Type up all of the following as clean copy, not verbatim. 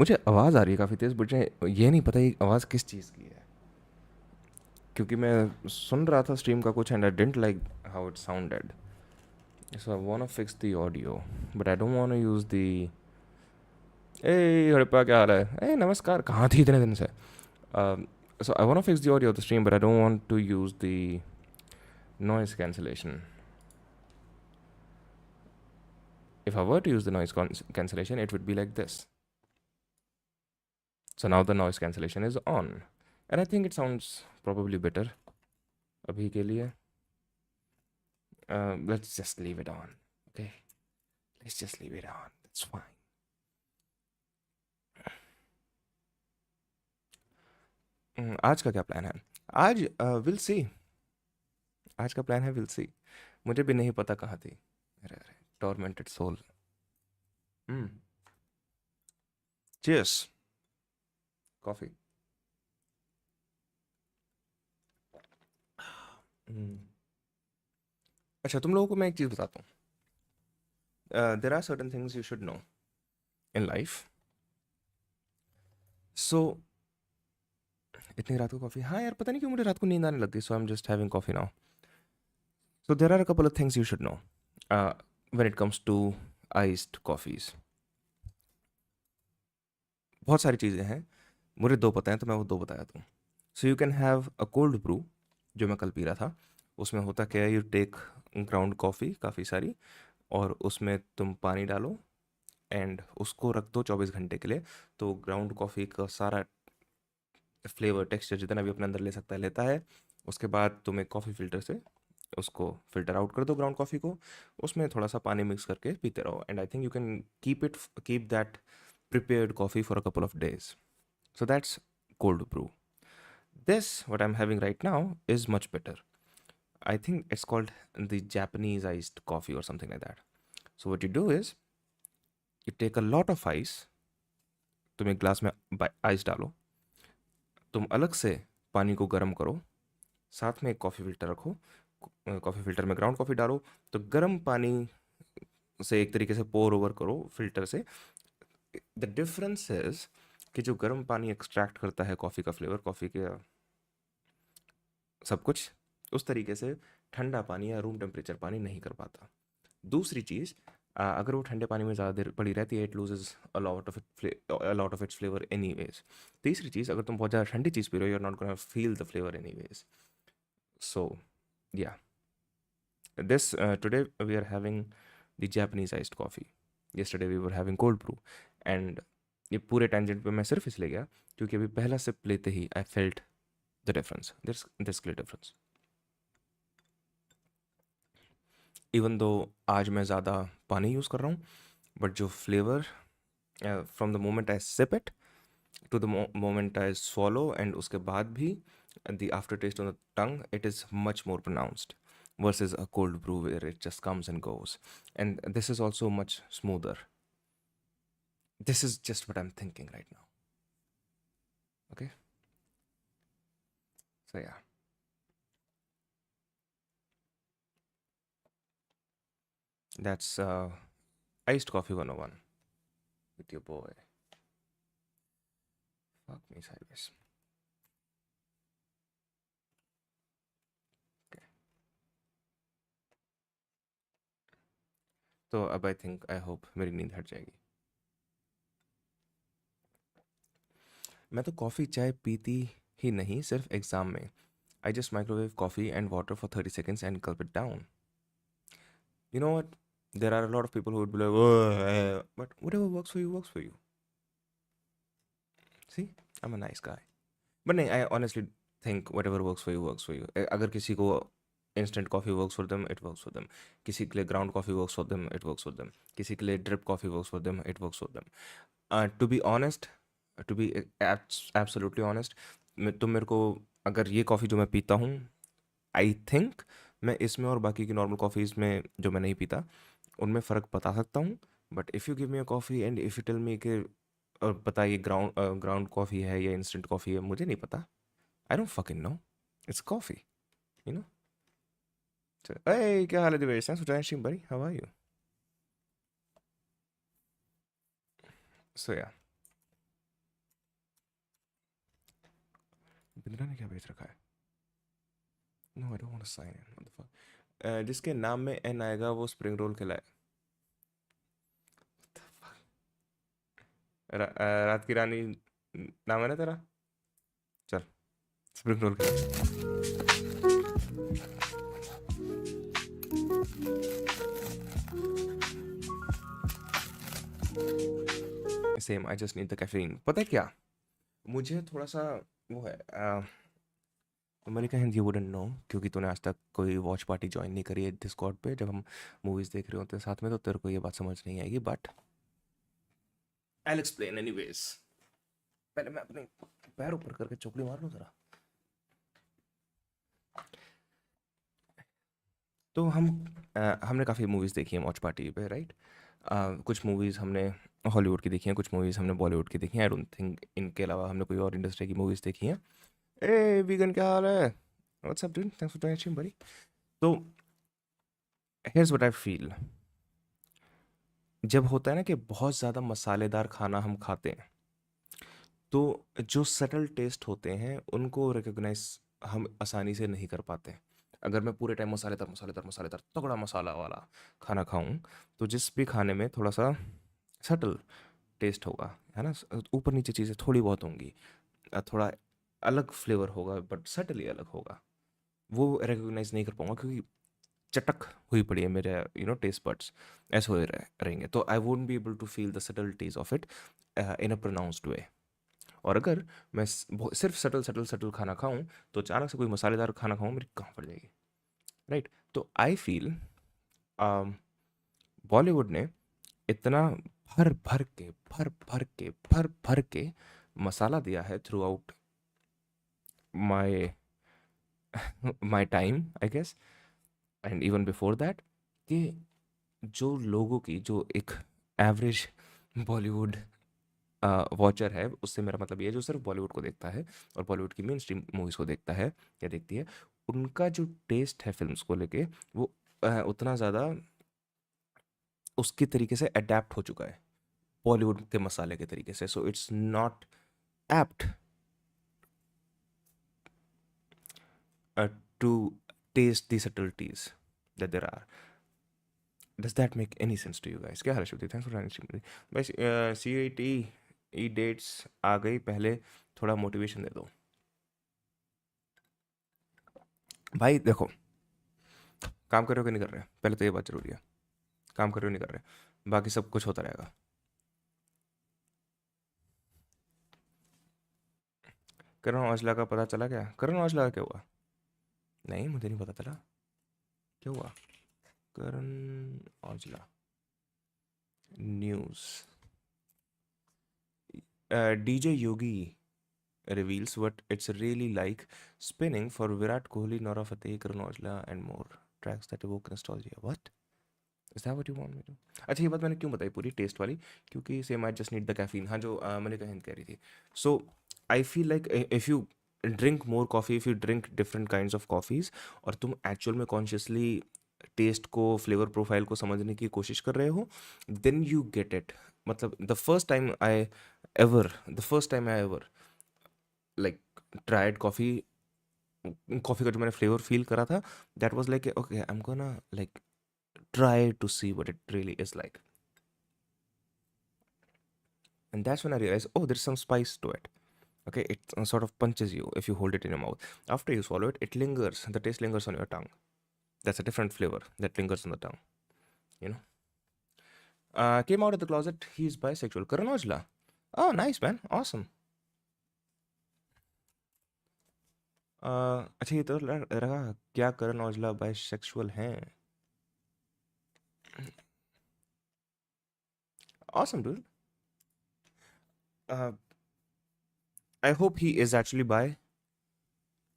मुझे आवाज़ आ रही है काफ़ी तेज़, मुझे ये नहीं पता ये आवाज़ किस चीज़ की है, क्योंकि मैं सुन रहा था स्ट्रीम का कुछ and I didn't like how it sounded, so I want to fix the audio but I don't want to use the a Harappa क्या हाल है ए नमस्कार कहाँ थी इतने दिन से so I want to fix the audio of the stream but I don't want to use the noise cancellation. If I were to use the cancellation it would be like this. So now the noise cancellation is on and I think it sounds probably better abhi ke liye. Let's just leave it on. Okay, let's just leave it on, that's fine. आज का क्या plan है? आज will see, आज का plan है will see. मुझे भी नहीं पता कहाँ थी। अरे अरे टॉर्मेंटेड सोल। चीयर्स। कॉफी। अच्छा तुम लोगों को मैं एक चीज़ बताता हूँ। There are certain things you should know in life. So इतनी रात को कॉफ़ी, हाँ यार पता नहीं क्यों मुझे रात को नींद आने लगती, so I am just having coffee now. So there are a couple of things you should know when it comes to iced coffees. बहुत सारी चीज़ें हैं, मुझे दो पता हैं तो मैं वो दो बताया दूँ। So you can have a cold brew, जो मैं कल पी रहा था। उसमें होता क्या है, यू टेक ग्राउंड कॉफ़ी काफ़ी सारी और उसमें तुम पानी डालो एंड उसको रख दो 24 घंटे के लिए। तो ग्राउंड कॉफ़ी का सारा फ्लेवर टेक्सचर जितना भी अपने अंदर ले सकता है लेता है। उसके बाद तुम एक कॉफ़ी फ़िल्टर से उसको फ़िल्टर आउट कर दो ग्राउंड कॉफ़ी को, उसमें थोड़ा सा पानी मिक्स करके पीते रहो and I think you can keep that prepared coffee for a couple of days. So that's cold brew. This, what I'm having right now, is much better. I think it's called the Japanese iced coffee or something like that. So what you do is you take a lot of ice, तुम एक glass में ice डालो, तुम अलग से पानी को गर्म करो, साथ में एक कॉफ़ी फिल्टर रखो, कॉफ़ी फिल्टर में ग्राउंड कॉफ़ी डालो, तो गर्म पानी से एक तरीके से पोर ओवर करो फिल्टर से। द डिफरेंस इज कि जो गर्म पानी एक्सट्रैक्ट करता है कॉफ़ी का फ्लेवर, कॉफ़ी के सब कुछ, उस तरीके से ठंडा पानी या रूम टेम्परेचर पानी नहीं कर पाता। दूसरी चीज़, अगर वो ठंडे पानी में ज़्यादा देर पड़ी रहती है, it loses a lot of its flavour anyways. तीसरी चीज़, अगर तुम बहुत ज़्यादा ठंडी चीज़ पी रहे हो, you are not gonna feel the flavour anyways. So yeah this today we are having the Japanese iced coffee, yesterday we were having cold brew and ये पूरे टेंजेंट पे मैं सिर्फ इसलिए गया क्योंकि अभी पहला सिप लेते ही I felt the difference, this clear difference. Even though आज मैं ज़्यादा पानी यूज़ कर रहा हूँ, बट जो flavour from the moment I sip it to the moment I swallow and उसके बाद भी the aftertaste on the tongue, it is much more pronounced versus a cold brew where it just comes and goes. And this is also much smoother. This is just what I'm thinking right now. Okay? So yeah. That's iced coffee 101 with your boy. Fuck me sideways. Okay. तो अब I think I hope मेरी नींद हट जाएगी। मैं तो coffee चाय पीती ही नहीं, सिर्फ एग्ज़ाम में। I just microwave coffee and water for 30 seconds and gulp it down. You know what? There are a lot of people who would be like, oh, but whatever works for you, works for you. See, I'm a nice guy. But नहीं, I honestly think whatever works for you, works for you. अगर किसी को instant coffee works for them, it works for them. किसी के लिए ground coffee works for them, it works for them. किसी के लिए drip coffee works for them, it works for them. To be honest, to be absolutely honest, तुम मेरे को अगर ये कॉफ़ी जो मैं पीता हूँ, आई थिंक मैं इसमें और बाकी की नॉर्मल कॉफ़ीज़ में जो मैं नहीं पीता उनमें फ़र्क बता सकता हूँ। But if you give me a coffee and if you tell me कि और पता ये ग्राउंड कॉफ़ी है या इंस्टेंट कॉफ़ी है, मुझे नहीं पता। I don't fucking know, it's coffee, you know. ए क्या हाल है Divesh, thanks for joining stream buddy, how are you? So yeah Indra ने क्या भेज रखा है? No I don't want to sign in, what the fuck. जिसके नाम में एन आएगा वो स्प्रिंग रोल खिलाए। रात की रानी नाम है ना तेरा? चल स्प्रिंग रोल खिला। Same, I just need the caffeine. पता है क्या, मुझे थोड़ा सा वो है, America Hind you wouldn't know, क्योंकि तूने आज तक कोई वॉच पार्टी ज्वाइन नहीं करी है डिस्कॉर्ड पे जब हम मूवीज़ देख रहे होते हैं साथ में, तो तेरे को ये बात समझ नहीं आएगी, but I will explain anyways. पहले मैं अपने पैर ऊपर करके चुपड़ी मार लूँ जरा। तो हमने काफ़ी मूवीज़ देखी हैं वॉच पार्टी पे, राइट? कुछ मूवीज़ हमने हॉलीवुड की देखी हैं, कुछ मूवीज़ हमने बॉलीवुड की देखी हैं। आई डोंट थिंक इनके अलावा हमने कोई और इंडस्ट्री की मूवीज़ देखी हैं। ए वीगन, क्या हाल है? What's up dude, thanks for joining stream बड़ी। तो हियर्स व्हाट आई फील। जब होता है ना कि बहुत ज़्यादा मसालेदार खाना हम खाते हैं, तो जो सटल टेस्ट होते हैं उनको रिकॉग्नाइज हम आसानी से नहीं कर पाते। अगर मैं पूरे टाइम मसालेदार मसालेदार मसालेदार तगड़ा मसाला वाला खाना खाऊं, तो जिस भी खाने में थोड़ा सा सटल टेस्ट होगा, है ना, ऊपर नीचे चीज़ें थोड़ी बहुत होंगी, थोड़ा अलग फ्लेवर होगा बट सटली अलग होगा, वो रिकॉग्नाइज नहीं कर पाऊंगा, क्योंकि चटक हुई पड़ी है मेरे टेस्ट बड्स, ऐसे हुए रहेंगे, तो I won't be able to feel the subtleties of it in a pronounced way. और अगर मैं सिर्फ सटल सटल सटल खाना खाऊं, तो अचानक से कोई मसालेदार खाना खाऊं, मेरी कहाँ पड़ जाएगी, राइट? तो आई फील बॉलीवुड ने इतना भर भर के भर भर के भर भर के मसाला दिया है throughout my my time, I guess, and even before that, कि जो लोगों की, जो एक एवरेज बॉलीवुड वॉचर है, उससे मेरा मतलब ये है जो सिर्फ बॉलीवुड को देखता है और बॉलीवुड की मेन स्ट्रीम मूवीज़ को देखता है या देखती है, उनका जो टेस्ट है फिल्म्स को लेके, वो उतना ज़्यादा उसके तरीके से अडेप्ट हो चुका है बॉलीवुड के मसाले के तरीके से, so it's not apt to taste the subtleties that there are. Does that make any sense to you guys? क्या हाल है Shruti, thanks for joining stream. भाई see I T E dates आ गई, पहले थोड़ा मोटिवेशन दे दो भाई। देखो, काम कर रहे हो कि नहीं कर रहे, पहले तो ये बात जरूरी है। काम कर रहे हो नहीं कर रहे, बाकी सब कुछ होता रहेगा। करण औजला का पता चला क्या? करण औजला का क्या हुआ? नहीं, मुझे नहीं पता चला क्या हुआ। Karan Aujla news, DJ Yogi reveals what it's really like spinning for Virat Kohli, Nora Fateh, Karan Aujla and more tracks that evoke nostalgia. What? Is that what you want me to? अच्छा, ये बात मैंने क्यों बताई पूरी टेस्ट वाली, क्योंकि same I just need the caffeine, हाँ, जो मलिका हिंद कह रही थी। So I feel like if you drink more coffee, if you drink different kinds of coffees, और तुम एक्चुअल में कॉन्शियसली टेस्ट को, फ्लेवर प्रोफाइल को समझने की कोशिश कर रहे हो, देन यू गेट इट। मतलब the first time I ever like tried coffee, coffee का जो मैंने फ्लेवर फील करा था, that was like okay, I am gonna like try to see what it really is like. And that's when I realized, oh, there's some spice to it. Okay, it sort of punches you if you hold it in your mouth. After you swallow it, it lingers. The taste lingers on your tongue. That's a different flavor that lingers on the tongue. You know. Came out of the closet. He's bisexual. Karan Aujla. Oh, nice man. Awesome. अच्छा, ये तो रहा क्या Karan Aujla bisexual हैं? Awesome, dude. Uh, I hope he is actually bi.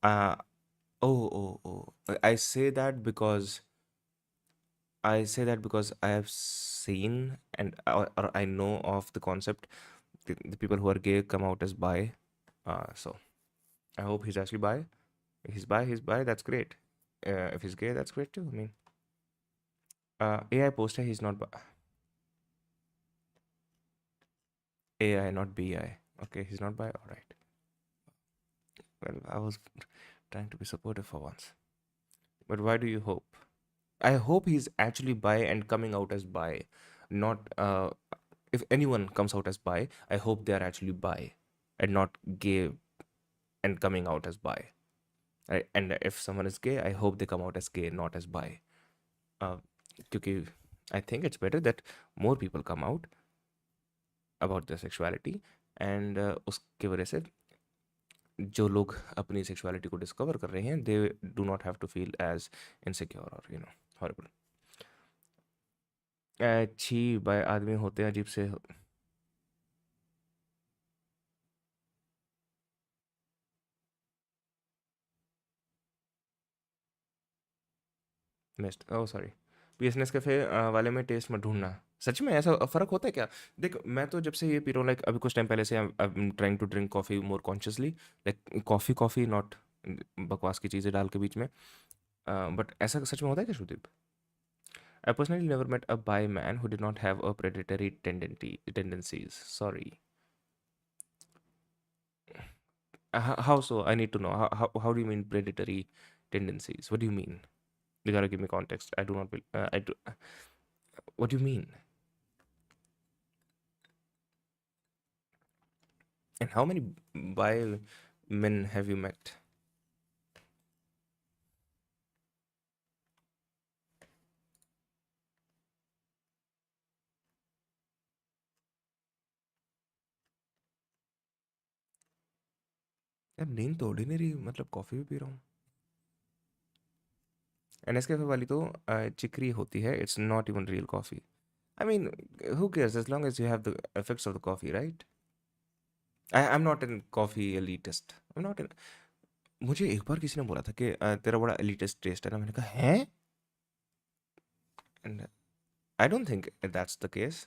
Uh, oh. I say that because I have seen and or I know of the concept. The people who are gay come out as bi. So I hope he's actually bi. If he's bi, he's bi. That's great. If he's gay, that's great too. I mean, AI poster, he's not bi. AI, not BI. Okay, he's not bi. All right. Well, I was trying to be supportive for once. But why do you hope? I hope he's actually bi and coming out as bi. Not if anyone comes out as bi, I hope they are actually bi and not gay and coming out as bi. Right? And if someone is gay, I hope they come out as gay, not as bi. Uh, क्योंकि I think it's better that more people come out about their sexuality and उसके वजह से जो लोग अपनी sexuality को discover कर रहे हैं they do not have to feel as insecure और हॉरिबल। छी बाय आदमी होते हैं अजीब से। मिस्ट ओह सॉरी। पीएसनेस कैफे वाले में टेस्ट मत ढूंढना। सच में ऐसा फ़र्क होता है क्या? देख मैं तो जब से ये पी रहा हूँ लाइक अभी कुछ टाइम पहले से I am trying to drink coffee more consciously like coffee coffee not बकवास की चीज़ें डाल के बीच में। बट ऐसा सच में होता है क्या शुदीप? I personally never met a bi man who did not have a predatory tendencies. Sorry. How so? I need to know. How do you mean predatory tendencies? What do you mean? You gotta give me context. I do not. I do. What do you mean? And how many bi men have you met? यार नींद तो ordinary मतलब coffee भी P रहा हूँ। NSK वाली तो चिकरी होती है. It's not even real coffee. I mean, who cares as long as you have the effects of the coffee, right? I'm not an coffee elitist. I'm not an. मुझे एक बार किसी ने बोला था कि तेरा बड़ा elitist taste है ना. मैंने कहा हैं? And I don't think that's the case.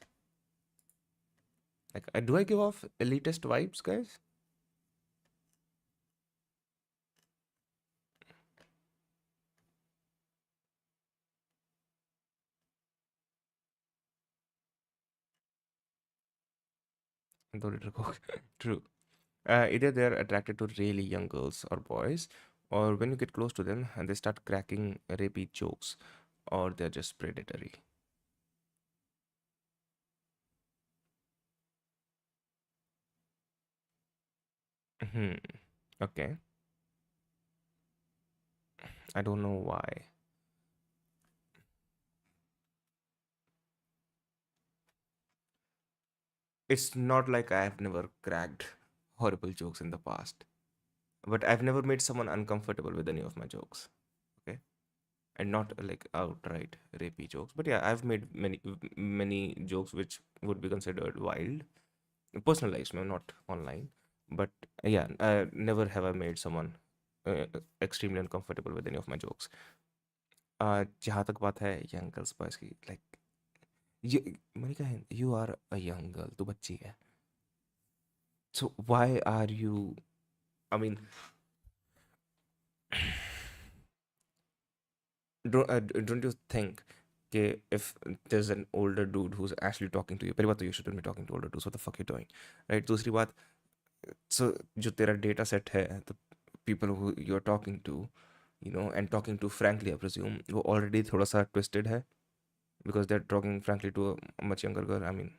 Like, do I give off elitist vibes, guys? दो litre Coke. True. Either they're attracted to really young girls or boys, or when you get close to them and they start cracking rapey jokes, or they're just predatory. Hmm. Okay. I don't know why. It's not like I've never cracked horrible jokes in the past, but I've never made someone uncomfortable with any of my jokes. Okay. And not like outright rapey jokes, but yeah, I've made many jokes which would be considered wild, personal lives, not online. But yeah, never have I made someone extremely uncomfortable with any of my jokes. जहाँ तक बात है young girls boys की like ये मैंने कहा you are a young girl तू बच्ची है so why are you I mean don't you think कि if there's an older dude who's actually talking to you पहली बात तो you shouldn't be talking to older dudes what the fuck you doing right दूसरी बात so जो तेरा data set है the people who you're talking to and talking to frankly I presume वो already थोड़ा सा twisted है because they're talking frankly to a much younger girl I mean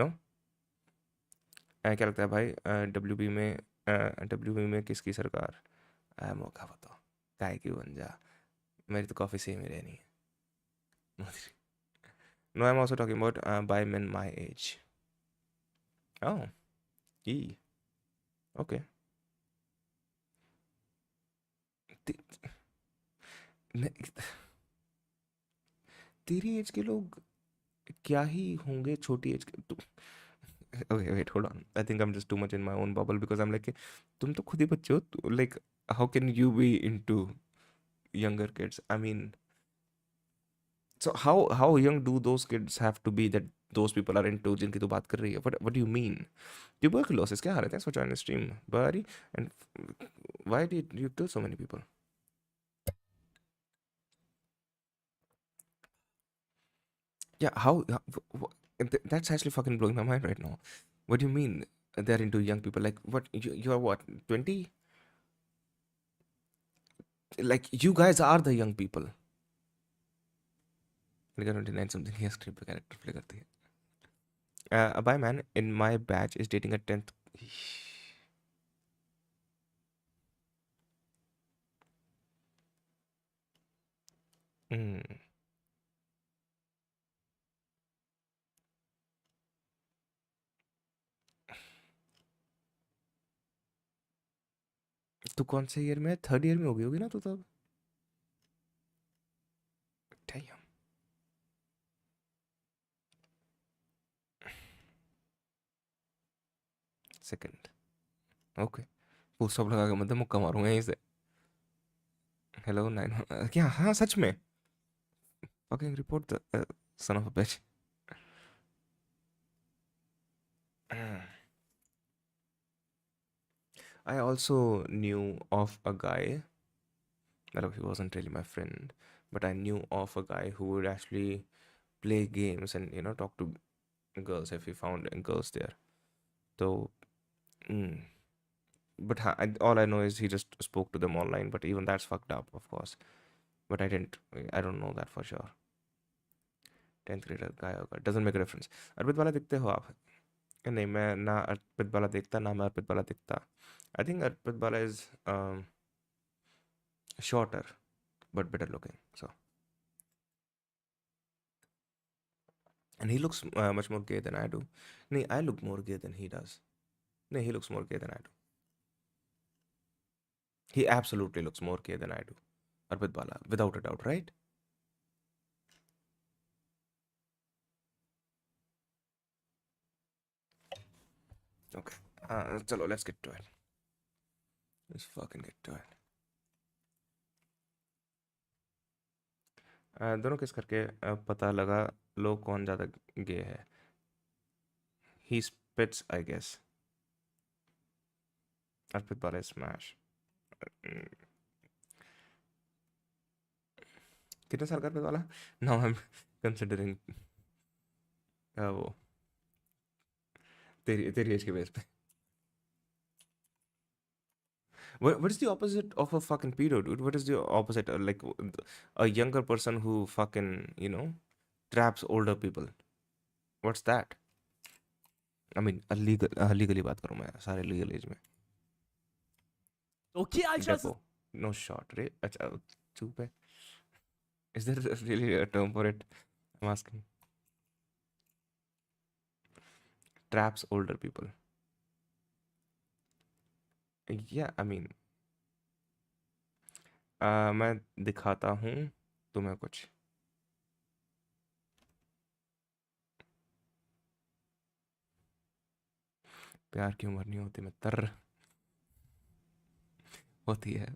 no क्या लगता है भाई डब्ल्यू बी में किसकी सरकार मौका बताओ काय की बन जा मेरी तो काफ़ी सेम ही रहनी है No, I'm also talking about by men my age. Oh, e. Okay. ते, ने, तेरी एज के लोग क्या ही होंगे छोटी एज के okay wait hold on I think I'm just too much in my own bubble because I'm like तुम तो खुद ही बच्चे हो like how can you be into younger kids I mean so how young do those kids have to be that those people are into जिनकी तू बात कर रही है what do you mean tuberculosis क्या हालत है सोचा on stream buddy and why did you kill so many people Yeah, that's actually fucking blowing my mind right now. What do you mean they're into young people? Like, what, you're what, 20? Like, you guys are the young people. Like 29 something years creepy character play करती है. A bi man in my batch is dating a 10th. Hmm. तू कौन से year में है? Third year में हो गई होगी ना तू तब. Damn. Second. Okay. Full stop लगा के मतलब मुक्का मारूंगा यहीं से. हेलो 9. क्या? हाँ सच में. Fucking report the son of a bitch. I also knew of a guy. Well, he wasn't really my friend, but I knew of a guy who would actually play games and talk to girls if he found girls there. So, mm, but all I know is he just spoke to them online. But even that's fucked up, of course. But I didn't. I don't know that for sure. 10th grader guy or girl doesn't make a difference. अर्पित वाला दिखते हो आप? नहीं, मैं ना अर्पित वाला देखता ना मैं अर्पित वाला दिखता. I think अर्पित वाला is shorter but better looking. So, and he looks much more gay than I do. No, I look more gay than he does. No, he looks more gay than I do. He absolutely looks more gay than I do. Arpit Bala, without a doubt, right? Okay. Chalo, let's get to it. Let's fucking get to it. दोनों किस करके पता लगा लोग कौन ज़्यादा गे है. He spits, I guess. Arpit Bala is smash. कितने साल का अर्पित वाला? Now I'm considering वो तेरी एज के बेस पे. What is the opposite of a fucking pedo, dude? What is the opposite? Like a younger person who fucking, traps older people. What's that? I mean, legally बात करूँ मैं सारे legal age में. Okay, I just. Depo. No shot, right? अच्छा, चुप है. Is there really a term for it? I'm asking. Traps older people. Yeah, I mean, मैं दिखाता हूँ तुम्हें कुछ. प्यार की उम्र नहीं होती, मैं तर होती है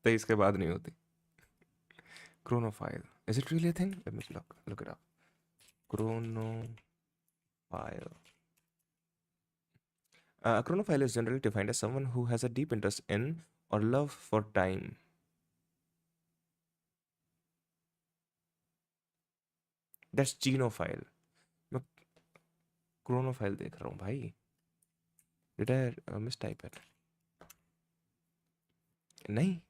23 के बाद नहीं होती. Chronophile. Is it really a thing? Let me look it up. Chronophile. A chronophile is generally defined as someone who has a deep interest in or love for time. That's genophile. मैं chronophile देख रहा हूँ भाई. Did I mistype it? नहीं.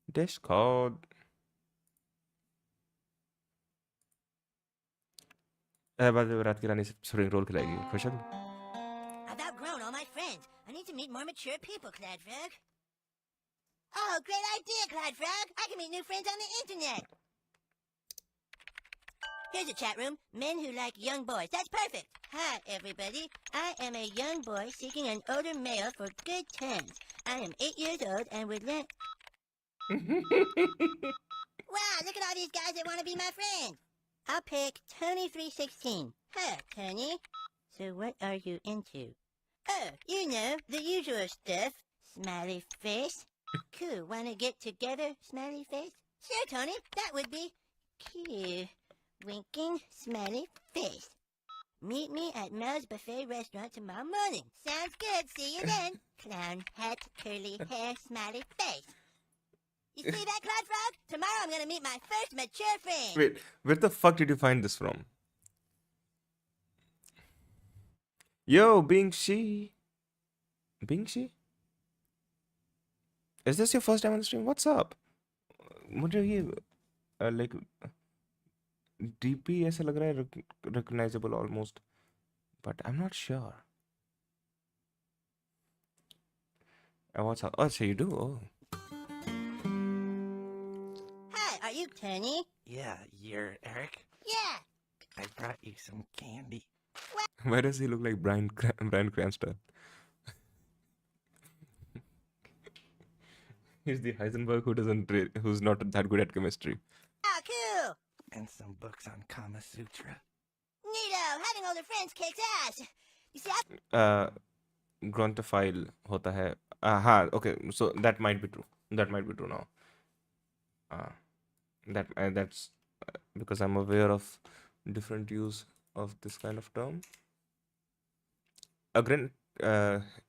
Discord. बाद में रात की रानी स्प्रिंग रोल खिलाएगी. खुश है तू? I've outgrown all my friends. I need to meet more mature people, Cladfrog. Oh, great idea, Cladfrog. I can meet new friends on the internet. Here's a chat room. Men who like young boys. That's perfect. Hi, everybody. I am a young boy seeking an older male for good times. I am 8 years old and would like... Wow, look at all these guys that want to be my friend. I'll pick Tony316. Huh, Tony? So what are you into? Oh, you know, the usual stuff. Smiley face. Cool, wanna get together, smiley face? Sure, Tony, that would be cute. Winking, smiley face. Meet me at Mel's Buffet Restaurant tomorrow morning. Sounds good, see you then. Clown hat, curly hair, smiley face. You see that, Cloud Frog? Tomorrow I'm gonna meet my first mature friend. Wait, where the fuck did you find this from? Yo, Bing Shi. Bing Shi? Is this your first time on the stream? What's up? मुझे ये like DP ऐसा लग रहा है recognizable almost, but I'm not sure. What's up? Oh, so you do? Oh. Hi, are you Tony? Yeah, you're Eric. Yeah. I brought you some candy. Why does he look like Bryan Cranston? He's the Heisenberg who's not that good at chemistry. Oh, cool. And some books on Kama Sutra. Neato. Having older friends kicks ass. You see, Gruntophile होता है. हाँ, okay. So that might be true. That might be true now. That's because I'm aware of different use of this kind of term. A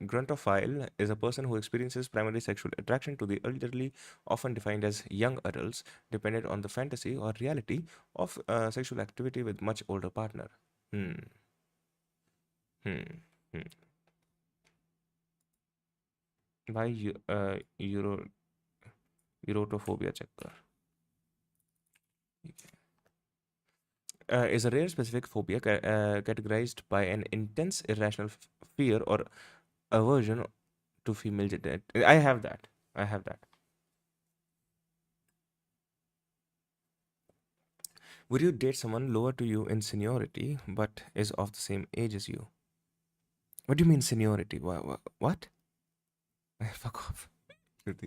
gruntophile is a person who experiences primary sexual attraction to the elderly, often defined as young adults, dependent on the fantasy or reality of sexual activity with much older partner. भाई यूरोटोफोबिया check कर. Is a rare specific phobia categorized by an intense irrational fear or aversion to female genital. I have that. Would you date someone lower to you in seniority but is of the same age as you? What do you mean seniority? What? Fuck off. I've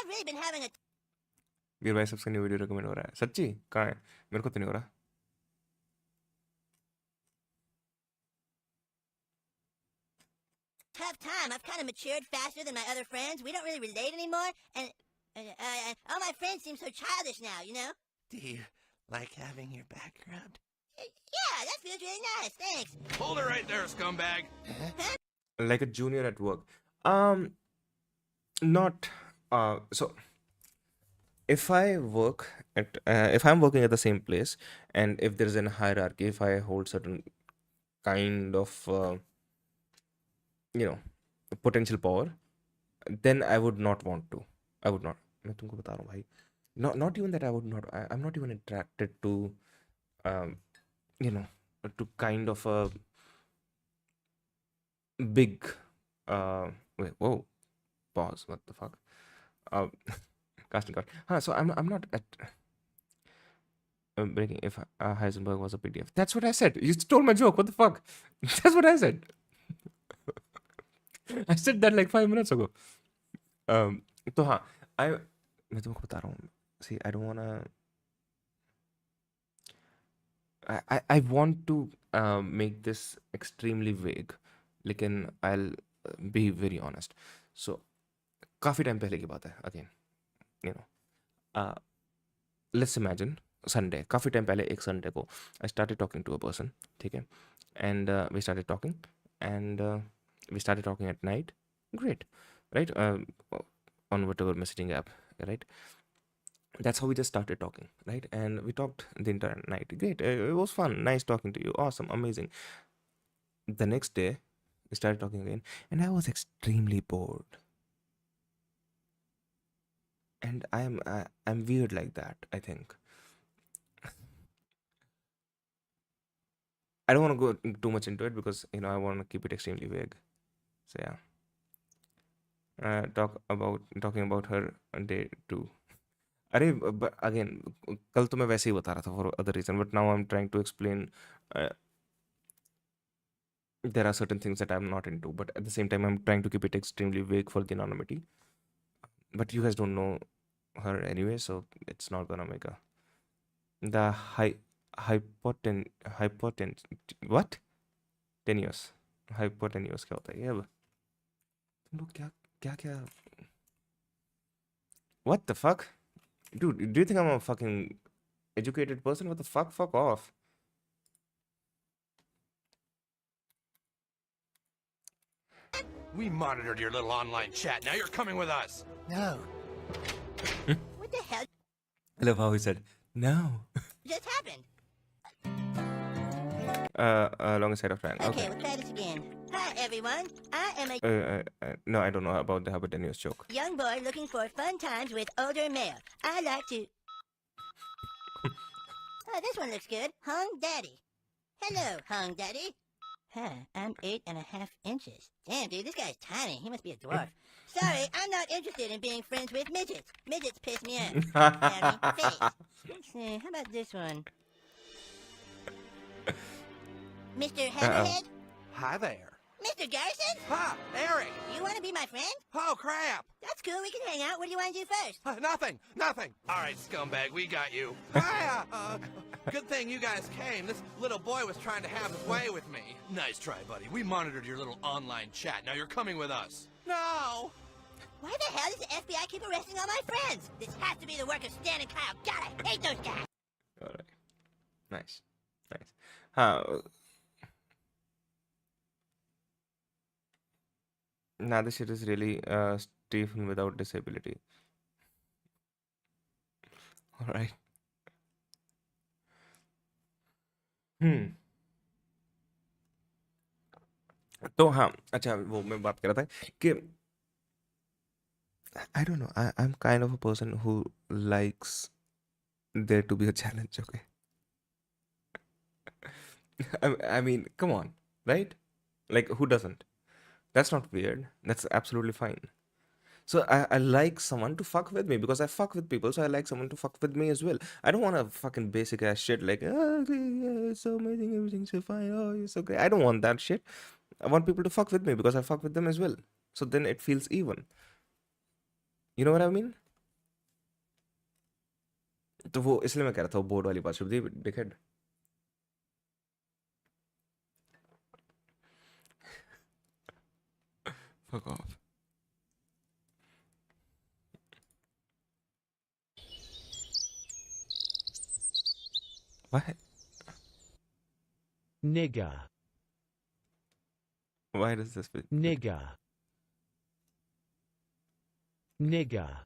really been having a वीर भाई सबसे new video recommend हो रहा है. सच्ची? कहाँ है? मेरे को तो नहीं हो रहा. tough time. I've kind of matured faster than my other friends. We don't really relate anymore, and all my friends seem so childish now. You know? Do you like having your back rubbed? Yeah, that feels really nice. Thanks. Hold it right there, scumbag. Like a junior at work. Not so if I'm working at the same place, and if there's a hierarchy, if I hold certain kind of potential power, then I would not want to. I would not. मैं तुमको बता रहा हूँ भाई. Not even that I would not. I'm not even attracted to to kind of a big wait, whoa, pause, what the fuck. Casting call. So I'm not at breaking if Heisenberg was a PDF. That's what I said. You stole my joke. What the fuck? That's what I said. I said that like 5 minutes ago. तो हाँ, मैं तुमको बता रहा हूँ. See, I don't wanna. I want to make this extremely vague, लेकिन I'll be very honest. So काफ़ी time पहले की बात है. Again, let's imagine Sunday. काफ़ी टाइम पहले एक Sunday को I started talking to a person. ठीक है? And we started talking, and we started talking at night. Great, right? On whatever messaging app, right? That's how we just started talking, right? And we talked the entire night. Great. It was fun. Nice talking to you. Awesome. Amazing. The next day, we started talking again, and I was extremely bored. And I'm weird like that, I think. I don't want to go too much into it because I want to keep it extremely vague. So yeah. Talking about her day too. अरे but again, कल तो मैं वैसे ही बता रहा था for other reason, but now I'm trying to explain. There are certain things that I'm not into, but at the same time I'm trying to keep it extremely vague for the anonymity. But you guys don't know her anyway, so it's not gonna make the what? Tenuous. Hypotenuous क्या होता है ये अब? तुम लोग क्या What the fuck? Dude, do you think I'm a fucking educated person? What the fuck? Fuck off. We monitored your little online chat. Now you're coming with us. No. What the hell I love how he said, no. just happened? Along a side of triangle. Okay, we'll try this again. Hi, everyone. I am a No, I don't know about the hypotenuse joke. young boy looking for fun times with older male. I like to... Oh, this one looks good. Hung Daddy. Hello, Hung Daddy. Huh, I'm 8.5 inches. Damn, dude, this guy's tiny. He must be a dwarf. Sorry, I'm not interested in being friends with midgets. Midgets piss me off. Hairy face. Let's see, how about this one? Mr. Hammerhead? Hi there. Mr. Garrison? Ha! Eric! You want to be my friend? Oh, crap! That's cool, we can hang out. What do you want to do first? Nothing! Nothing! Alright, scumbag, we got you. Hiya! Good thing you guys came. This little boy was trying to have his way with me. Nice try, buddy. We monitored your little online chat. Now you're coming with us. No! Why the hell does the FBI keep arresting all my friends? This has to be the work of Stan and Kyle. God, I hate those guys. Alright. Nice. Nice. How... Now this shit is really Stephen without disability. Alright. तो हाँ अच्छा वो मैं बात कर रहा था कि I don't know I'm kind of a person who likes there to be a challenge, okay? I mean, come on, right? Like, who doesn't? That's not weird. That's absolutely fine. So I like someone to fuck with me because I fuck with people, so I like someone to fuck with me as well. I don't want a fucking basic ass shit like, oh, yeah, it's so amazing, everything's so fine, oh, you're so great. I don't want that shit. I want people to fuck with me because I fuck with them as well. So then it feels even. You know what I mean? तो वो इसलिए मैं कह रहा था वो board वाली बात शुभ dickhead. Fuck off. What? Nigger, Why does this fit? nigger, nigger.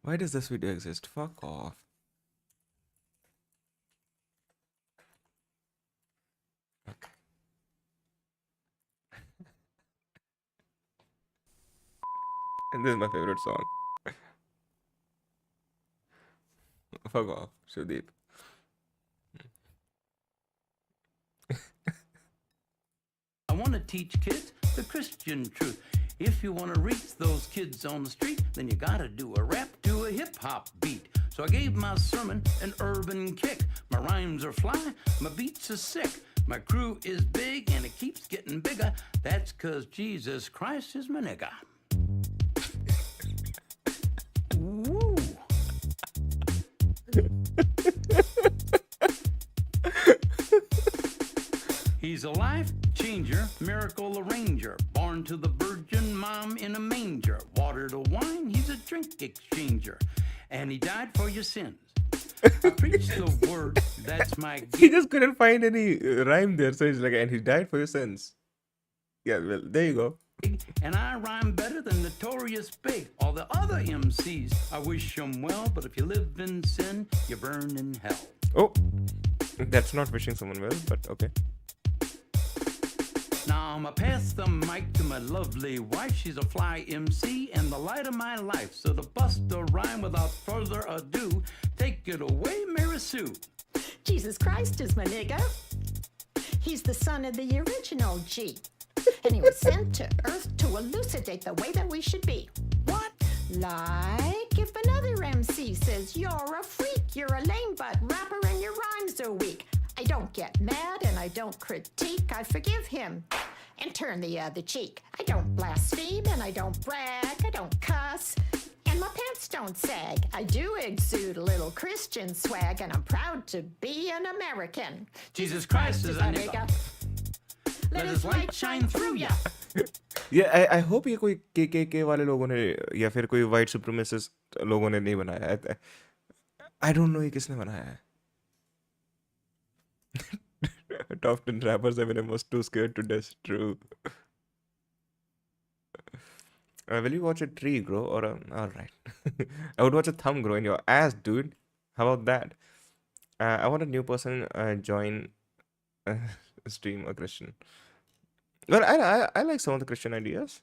Why does this video exist? Fuck off. Okay. And this is my favorite song. Fuck off, Sudeep. I want to teach kids the Christian truth. If you want to reach those kids on the street, then you got to do a rap to a hip-hop beat. So I gave my sermon an urban kick. My rhymes are fly, my beats are sick. My crew is big and it keeps getting bigger. That's 'cause Jesus Christ is my nigga. Woo. He's a life changer, miracle arranger, born to the virgin mom in a manger. Water to wine, he's a drink exchanger, and he died for your sins. I preach the word, that's my He gift. just couldn't find any rhyme there, so he's like, and he died for your sins. Yeah, well, there you go. And I rhyme better than Notorious Big. All the other MCs, I wish them well, but if you live in sin, you burn in hell. Oh, that's not wishing someone well, but okay. Now I'ma pass the mic to my lovely wife. She's a fly MC and the light of my life. So to bust a rhyme without further ado, take it away, Mary Sue. Jesus Christ is my nigga. He's the son of the original G. And he was sent to earth to elucidate the way that we should be. What? Like if another MC says you're a freak, you're a lame butt rapper and your rhymes are weak. I don't get mad and I don't critique. I forgive him and turn the other cheek. I don't blaspheme and I don't brag. I don't cuss and my pants don't sag. I do exude a little Christian swag and I'm proud to be an American. Jesus Christ is a nigga. Let his light shine through ya. Yeah, I hope ये कोई KKK वाले लोगों ने या फिर कोई white supremacist लोगों ने नहीं बनाया है. I don't know ये किसने बनाया है. Top 10 rappers Eminem was too scared to diss. True. Will you watch a tree grow or a... Alright. I would watch a thumb grow in your ass, dude. How about that? I want a new person join stream, a Christian. Well, I like some of the Christian ideas,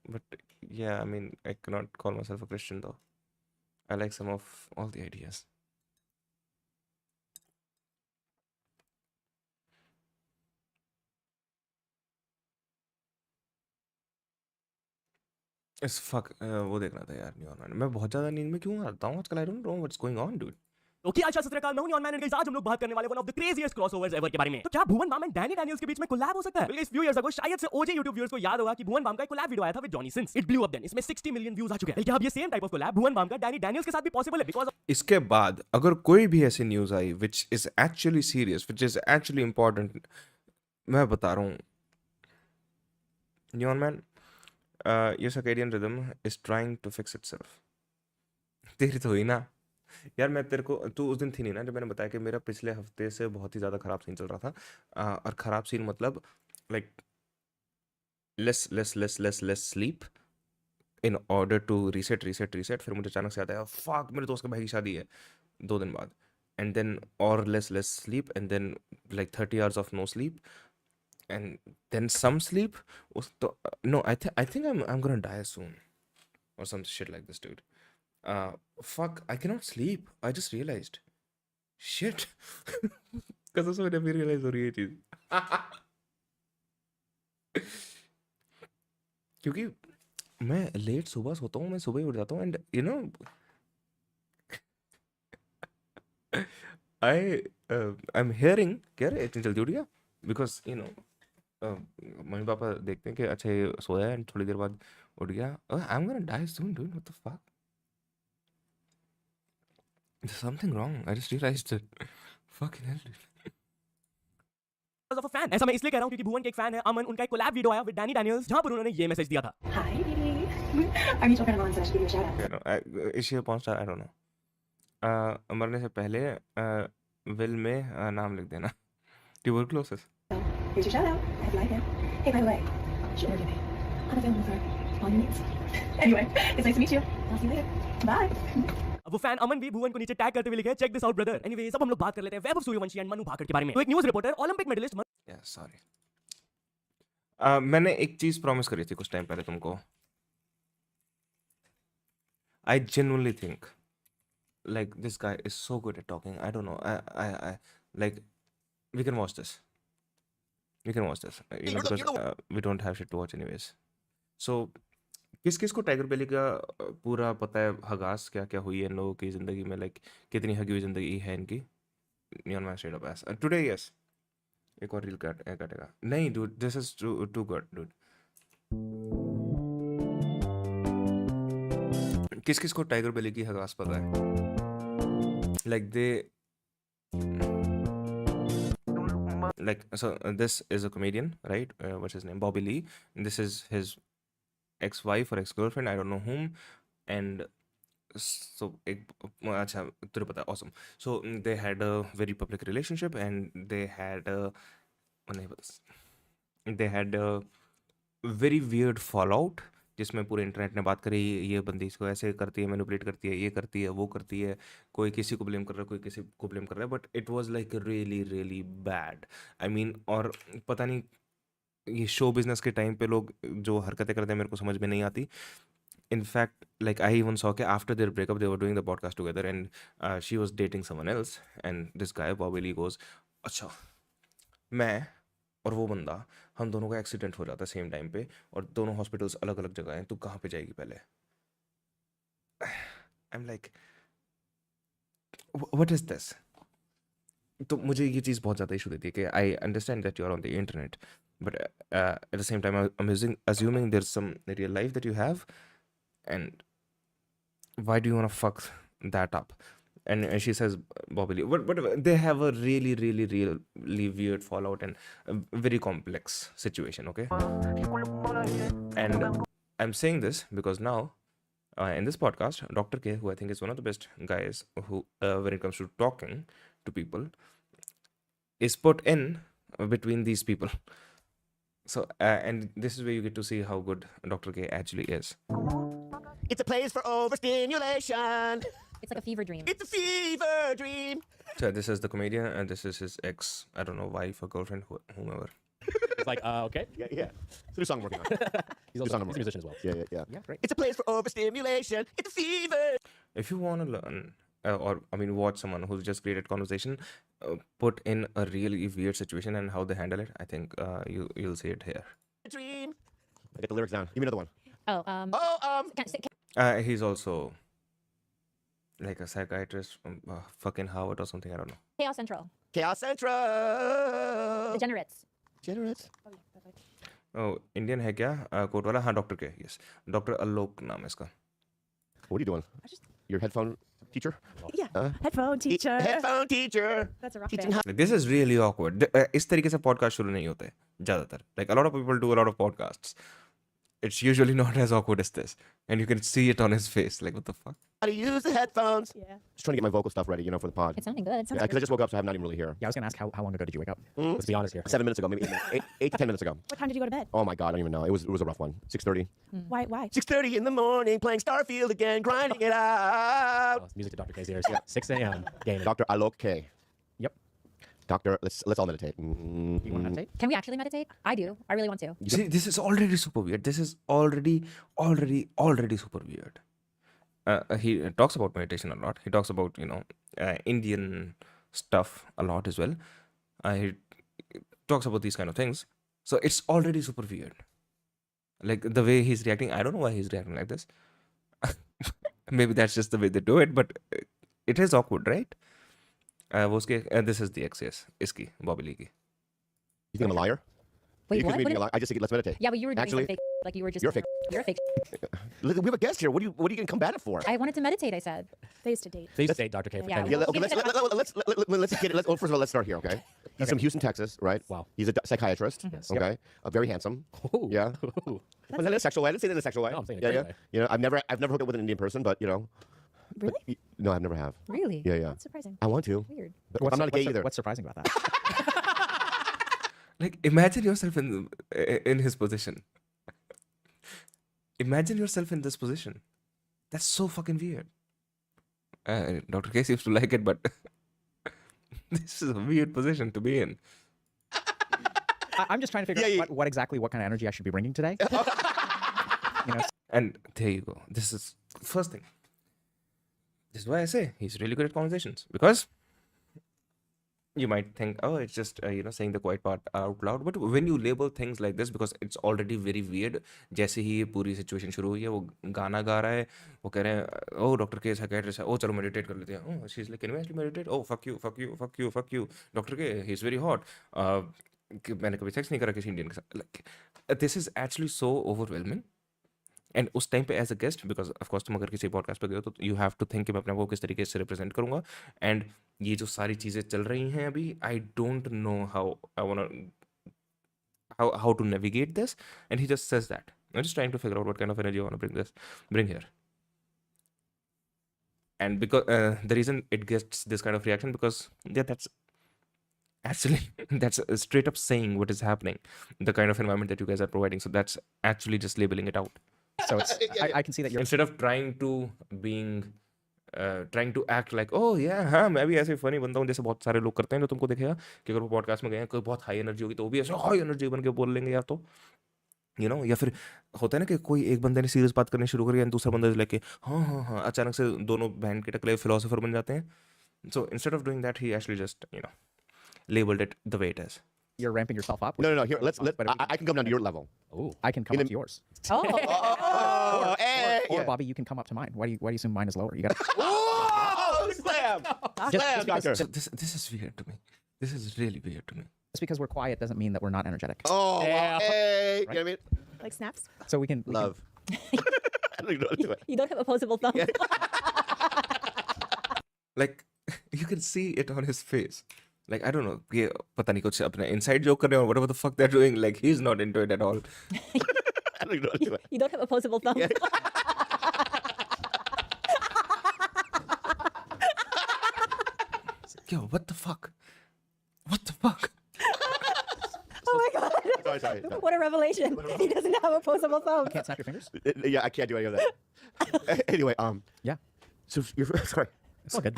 but yeah, I mean, I cannot call myself a Christian though. I like some of all the ideas. इस fuck वो देखना था यार New York man मैं बहुत ज़्यादा नींद में क्यों आता हूँ आजकल आई don't know what's going on dude okay अच्छा सत श्री अकाल मैं हूं न्यूयॉर्क मैन एंड गाइस आज हम लोग बात करने वाले one of the craziest crossovers ever के बारे में तो क्या भुवन बाम एंड डैनी डैनियल्स के बीच में कोलैब हो सकता है बिकॉज़ फ्यू इयर्स अगो शायद से ओजे YouTube व्यूअर्स को याद होगा कि भुवन बाम का एक कोलैब वीडियो आया था with Johnny since it blew up then इसमें 60 मिलियन व्यूज आ चुके हैं क्या अब ये same type of collab Bhuvan Bam का डैनी डैनियल्स के साथ भी पॉसिबल है बिकॉज़ इसके बाद अगर कोई भी ऐसी न्यूज़ आई which is actually serious which is actually important मैं बता रहा हूँ New York man your circadian rhythm is trying to fix itself तेरी तो हुई ना यार मैं तेरे को तू उस दिन थी नहीं ना जब मैंने बताया कि मेरा पिछले हफ्ते से बहुत ही ज़्यादा ख़राब सीन चल रहा था और ख़राब सीन मतलब like less sleep in order to reset फिर मुझे अचानक से आता है फक मेरे दोस्त के भाई की शादी है 2 दिन बाद एंड देन और less sleep and then like 30 hours of no sleep and then some sleep उस तो no I think I'm gonna die soon or some shit like this dude fuck I cannot sleep I just realized shit कसम से मैंने भी realise हो रही है ये चीज क्योंकि मैं लेट सुबह सोता हूँ मैं सुबह ही उठ जाता हूँ and you know I am hearing क्या रे इतनी जल्दी उठ गया because you know mummy papa देखते हैं कि अच्छा ये सोया है एंड थोड़ी देर बाद उठ गया I am gonna die soon dude what the fuck there's something wrong I just realized it fucking hell dude of a fan ऐसा मैं इसलिए कह रहा हूं क्योंकि भुवन के एक फैन है अमन उनका एक कोलैब वीडियो आया विद डैनी डैनियल्स जहां पर उन्होंने ये मैसेज दिया था Hi, baby. Our mutual friend Alon said I should give you a shout out. you know is she a porn star I don't know मरने से पहले विल में नाम लिख देना tuberculosis So, here's your shout out. I hope you like it. Hey, by the way, should order me. I'm available for all your needs. Anyway, it's nice to meet you. I'll see you later. Bye. अब वो fan अमन भी भुवन को नीचे tag करते हुए लिखे check this out brother anyway सब हम लोग बात कर लेते हैं वैभव सूर्यवंशी एंड मनु भाकर के बारे में तो एक news reporter Olympic medallist yeah sorry मैंने एक चीज प्रॉमिस करी थी कुछ टाइम पहले तुमको I genuinely think like this guy is so good at talking I don't know I like we can watch this you know because we don't have shit to watch anyways so किस किस को Tiger बेली का पूरा पता है हगास क्या क्या हुई है इन लोगों की जिंदगी में लाइक कितनी हगी हुई जिंदगी है इनकी New York man straight up as today yes एक और रील काटेगा नहीं dude this is too good dude किस किस को टाइगर बेली की हगास पता है like they like so this is a comedian right what's his name Bobby Lee and this is his ex-wife or ex-girlfriend I don't know whom and so acha tujhe pata hai awesome so they had a very public relationship and they had a very weird fallout जिसमें पूरे internet ने बात करी ये बंदी इसको ऐसे करती है मैनिपुलेट करती है ये करती है वो करती है कोई किसी को ब्लेम कर रहा है कोई किसी को ब्लेम कर रहा है but it was like really really bad I mean और पता नहीं ये शो बिजनेस के टाइम पे लोग जो हरकतें करते हैं मेरे को समझ में नहीं आती in fact like I even saw के after their breakup they were doing the podcast together and she was dating someone else and this guy Bobby Lee goes अच्छा मैं और वो बंदा हम दोनों का एक्सीडेंट हो जाता है सेम टाइम पे और दोनों हॉस्पिटल्स अलग अलग जगह हैं तू कहाँ पे जाएगी पहले I am like what is this तो मुझे ये चीज़ बहुत ज़्यादा इशू देती है कि I understand that you are on the internet but at the same time I am assuming there's some real life that you have and why do you want to fuck that up and she says Bobby Lee but they have a really weird fallout and a very complex situation okay and I'm saying this because now in this podcast Dr. K who I think is one of the best guys who when it comes to talking to people is put in between these people so and this is where you get to see how good Dr. K actually is It's a place for overstimulation. It's like a fever dream. It's a fever dream. so this is the comedian and this is his ex I don't know wife or girlfriend whomever It's like, okay. Yeah. It's a new song I'm working on. He's also he's a musician as well. Yeah. Yeah, great. It's a place for overstimulation. It's a fever. If you want to learn, watch someone who's just created conversation, put in a really weird situation and how they handle it, I think you'll see it here. Dream. I get the lyrics down. Give me another one. He's also like a psychiatrist from fucking Harvard or something. I don't know. Chaos Central. Chaos Central. Degenerates. Generates. Oh, Indian है क्या coat वाला? हाँ, doctor के, yes, doctor आलोक नाम है इसका. What are you doing? Your headphone teacher? Yeah. Headphone teacher. Headphone teacher. That's a rock Teaching band. how. Like, this is really awkward. इस तरीके से podcast शुरू नहीं होते ज़्यादातर. Like a lot of people do a lot of podcasts. It's usually not as awkward as this, and you can see it on his face. Like, what the fuck? How to use the headphones. Yeah. Just trying to get my vocal stuff ready, for the pod. It's sounding good. Yeah, because I just woke up, so I'm not even really here. Yeah, I was gonna ask how long ago did you wake up? Mm. Let's be honest here. 7 minutes ago, maybe 8 to 10 minutes ago. What time did you go to bed? Oh my god, I don't even know. It was a rough one. 6:30. Why? 6:30 in the morning, playing Starfield again, grinding it out. Oh, music to Dr. K's ears. 6 a.m. Gaming. Dr. Alok K. Yep. Doctor, let's all meditate. Mm-hmm. You want to meditate? Can we actually meditate? I do. I really want to. See, this is already super weird. This is already super weird. He talks about meditation a lot. He talks about, Indian stuff a lot as well. He talks about these kind of things. So it's already super weird. Like the way he's reacting, I don't know why he's reacting like this. Maybe that's just the way they do it, but it is awkward, right? This is the ex, yes. Iski, Bobby Lee ki. You think I'm a liar? Wait, You accuse what? me of being a liar. I just think let's meditate. Yeah, but you were doing Actually, some fake. Like you were just. you're fake. You're a fake. Look, we have a guest here. What are you going to combat it for? I wanted to meditate. I said. They used to date. Please stay, Dr. K. For Yeah, 10 Yeah, minutes. okay, let's get it. First of all, let's start here, okay? He's from Houston, Texas, right? Wow. He's a psychiatrist, Yes. okay? Very handsome. Ooh. Yeah. Ooh. But not in a sexual way. I didn't say that in a sexual way. No, I'm saying it yeah, great yeah. way. I've never hooked up with an Indian person, but Really? no, I've never have. Really? Yeah. That's surprising. I want to, Weird. but I'm not gay either. What's surprising about that? Like, imagine yourself in his position. Imagine yourself in this position. That's so fucking weird. Dr. K seems to like it, but this is a weird position to be in. I'm just trying to figure out what kind of energy I should be bringing today. And there you go. This is first thing. This is why I say he's really good at conversations, because you might think, oh, it's just saying the quiet part out loud, but when you label things like this, because it's already very weird. जैसे ही ये पूरी situation शुरू हुई है, वो गाना गा रहा है, वो कह रहे हैं, oh, Dr. K psychiatrist है, oh, चलो meditate कर लेते हैं. Oh, she's like, can we actually meditate? Oh, fuck you. Dr. K, he's very hot. मैंने कभी sex नहीं करा किसी Indian के साथ. Like, this is actually so overwhelming. And उस टाइम पे as a guest, because of course तुम अगर किसी पॉडकास्ट पे गए हो तो यू हैव टू थिंक कि मैं अपने आप को किस तरीके से रिप्रेजेंट करूंगा. एंड ये जो सारी चीज़ें चल रही हैं अभी, I don't know how to navigate this, and he just says that. I am just trying to figure out what kind of energy I want to bring here. And because the reason it gets this kind of reaction, because that's straight up saying what is happening, the kind of environment that you guys are providing. So that's actually just labeling it out. So it's, I can see that you're Instead of trying to act like, oh yeah, हाँ मैं भी ऐसे funny बनता हूँ जैसे बहुत सारे लोग करते हैं, जो तुमको दिखेगा कि अगर वो पॉडकास्ट में गए हैं, कोई बहुत हाई एनर्जी होगी तो वो भी ऐसे हाई एनर्जी बन के बोल लेंगे, या तो या फिर होता है ना कि कोई एक बंदे ने सीरियस बात करनी शुरू करी और दूसरा बंदा लेके हाँ अचानक से दोनों बहन के टकले फिलोसोफर बन जाते हैं. So instead of doing that, he actually just labeled it the way it is. You're ramping yourself up. No. Here, I can come down to your level. Oh, I can come up to yours. Oh. Or Bobby, you can come up to mine. Why do you assume mine is lower? You got. Oh, slam! Slam, doctor. This is weird to me. This is really weird to me. Just because we're quiet doesn't mean that we're not energetic. Oh, Yeah. hey! You know what I mean? Like snaps? So we can Love. I don't even know what to do it. You don't have opposable thumbs. Like, you can see it on his face. Like, I don't know, ये पता नहीं कुछ अपने inside joke कर रहे हैं, or whatever the fuck they're doing. Like, he's not into it at all. I don't even know what to do it. You don't have opposable thumbs. Yo, what the fuck? What the fuck? Oh my god. Sorry. What a revelation. He doesn't have opposable thumbs. You can't snap your fingers. Yeah, I can't do any of that. Anyway, Yeah, so you're sorry. it's all good.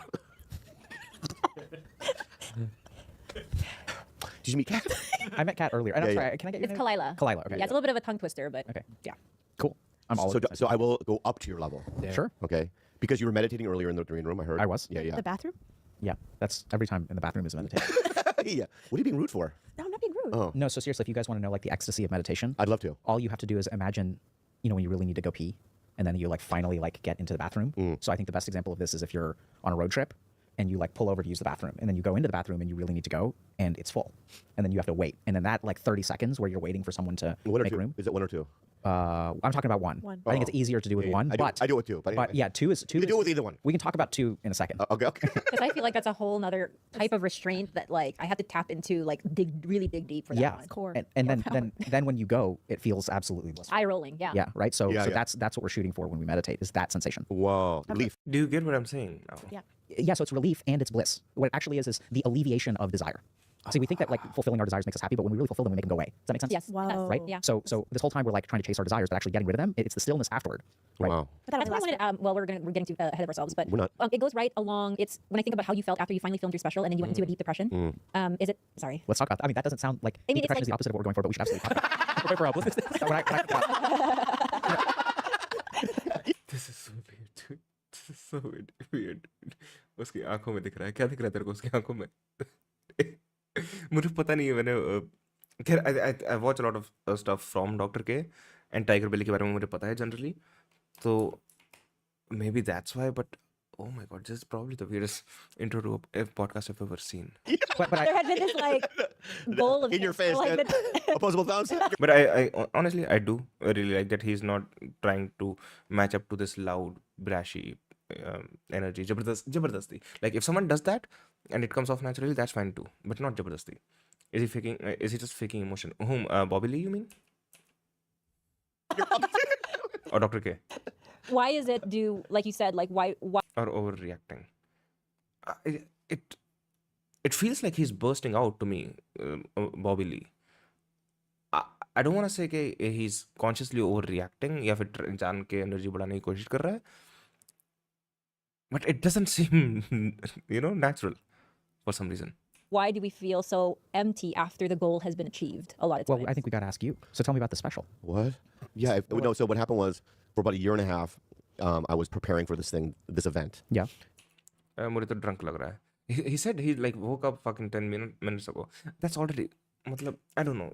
Did you meet Kat? I met Kat earlier. And I'm Yeah, sorry, can I get your It's name? Kalila. Kalila, okay. Yeah, it's a little bit of a tongue twister, but Okay, yeah. Cool. I'm all so, over so I will go up to your level. Sure. Okay. Because you were meditating earlier in the green room, I heard. I was. Yeah, yeah. The bathroom? Yeah, that's every time in the bathroom is meditation. Yeah. What are you being rude for? No, I'm not being rude. Oh, No, so seriously, if you guys want to know like the ecstasy of meditation, I'd love to. all you have to do is imagine, you know, when you really need to go pee, and then you like finally like get into the bathroom. So I think the best example of this is if you're on a road trip and you like pull over to use the bathroom, and then you go into the bathroom and you really need to go, and it's full, and then you have to wait, and then that like 30 seconds where you're waiting for someone to One or make two? room. Is it one or two? I'm talking about one. One. I think it's easier to do with Yeah, one, I do, but I do it with two. But, anyway. yeah, two is You can do it with either one. We can talk about two in a second. Okay, okay. because I feel like that's a whole nother type of restraint that like I have to tap into, like really dig deep for that yeah, one. Core. and Core then when you go, it feels absolutely blissful. Eye rolling, yeah. Yeah, right. So Yeah, so yeah. that's what we're shooting for when we meditate is that sensation. Whoa. Relief. Do you get what I'm saying now? Yeah. Yeah, so it's relief and it's bliss. What it actually is the alleviation of desire. See, we think that like fulfilling our desires makes us happy, but when we really fulfill them, we make them go away. Does that make sense? Yes. Whoa. Right. Yeah. So this whole time we're like trying to chase our desires, but actually getting rid of them. It's the stillness afterward. Right. Wow. But that That's only why I lasts wanted. Well, we're getting too ahead of ourselves, but We're not. it goes right along. It's when I think about how you felt after you finally filmed your special and then you went into a deep depression. Is it? Sorry. Let's talk about that. I mean, that doesn't sound like I mean, deep it's depression is the like- opposite of what we're going for, but we should absolutely talk about it. Prepare for help. This is so weird, dude. This is so weird. उसकी आंखों में दिख रहा है, क्या दिख रहा है तेरे को उसकी आंखों में? मुझे पता नहीं है, मैंने खैर I watch a lot of stuff from Dr. K and Tiger Belly के बारे में मुझे पता है generally, so maybe that's why. But oh my god, this is probably the weirdest intro to a podcast I've ever seen. but There had been this like goal of In your his, face. like, and opposable thumbs. But I honestly I do really like that he's not trying to match up to this loud, brashy energy, jabardasti. Like if someone does that and it comes off naturally, that's fine too. But not jabardasti. Is he faking? Is he just faking emotion? Whom? Bobby Lee, you mean? Or Dr. K? why is it do like you said, like why Or overreacting? It feels like he's bursting out to me, Bobby Lee. I don't want to say कि he's consciously overreacting या फिर जान के energy बढ़ाने की कोशिश कर रहा है, but it doesn't seem natural for some reason. why do we feel so empty after the goal has been achieved a lot of times? well, I think we got to ask you. So tell me about the special. What? Yeah. No. So what happened was, for about a year and a half, I was preparing for this event. Yeah. मुझे तो drunk लग रहा है. He said he like woke up fucking 10 minutes ago. That's already मतलब I don't know.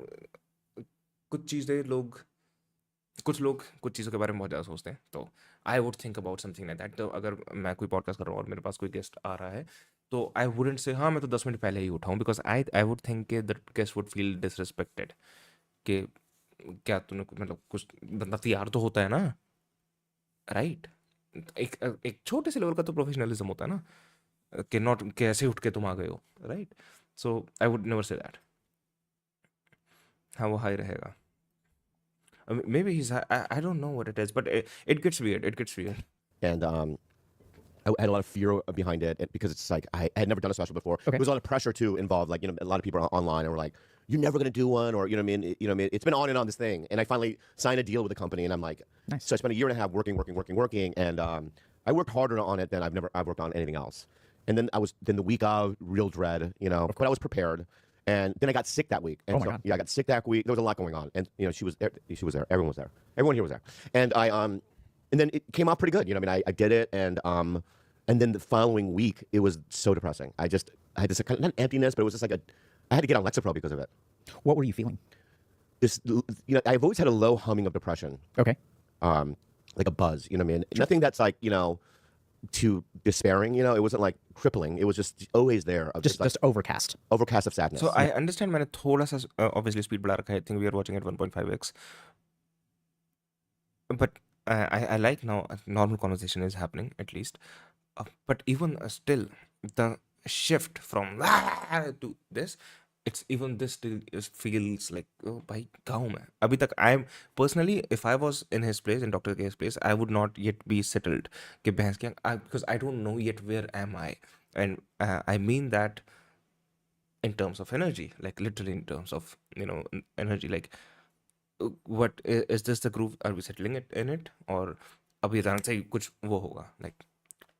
कुछ लोग कुछ चीज़ों के बारे में बहुत ज़्यादा सोचते हैं, तो I would think about something like that. तो अगर मैं कोई पॉडकास्ट कर रहा हूँ और मेरे पास कोई गेस्ट आ रहा है, तो आई वुडेंट से हाँ मैं तो 10 मिनट पहले ही उठाऊँ, बिकॉज आई वुड थिंक कि that guest would feel disrespected कि क्या तूने मतलब कुछ बंदा तैयार तो होता है ना, राइट? एक छोटे से लेवल का तो प्रोफेशनलिज्म होता है ना, कि नॉट कि ऐसे उठ के तुम आ गए हो, right? So I would never say that. हाँ वो हाई रहेगा. Maybe he's I don't know what it is, but it gets weird. And I had a lot of fear behind it because it's like I had never done a special before. Okay. There was a lot of pressure too involved. Like, a lot of people are online and were like, "You're never going to do one," or you know what I mean. It's been on and on this thing, and I finally signed a deal with the company, and I'm like, Nice. So I spent a year and a half working, and I worked harder on it than I've worked on anything else. And then the week of, real dread, but I was prepared. And then I got sick that week. And Oh my God. Yeah, I got sick that week. There was a lot going on, and she was there. Everyone was there. Everyone here was there. And and then it came out pretty good. I did it, and then the following week it was so depressing. I had this kind of, not emptiness, but it was just like I had to get on Lexapro because of it. What were you feeling? This, I've always had a low humming of depression, Okay. like a buzz. You know what I mean? Nothing that's like too despairing. It wasn't like crippling. It was just always there. Of Just like overcast. overcast of sadness. So I understand मैंने थोड़ा सा obviously speed बढ़ा रखा है. I think we are watching at 1.5x. But I like now a normal conversation is happening at least. But even still, the shift from to this, it's even this still feels like oh भाई गाँव में. अभी तक I'm personally, if I was in his place, in Dr. K's place, I would not yet be settled कि बहस क्या, because I don't know yet where am I, and I mean that in terms of energy, like literally in terms of energy, like what is this the groove? Are we settling it in it, or अभी अचानक से कुछ वो होगा, like,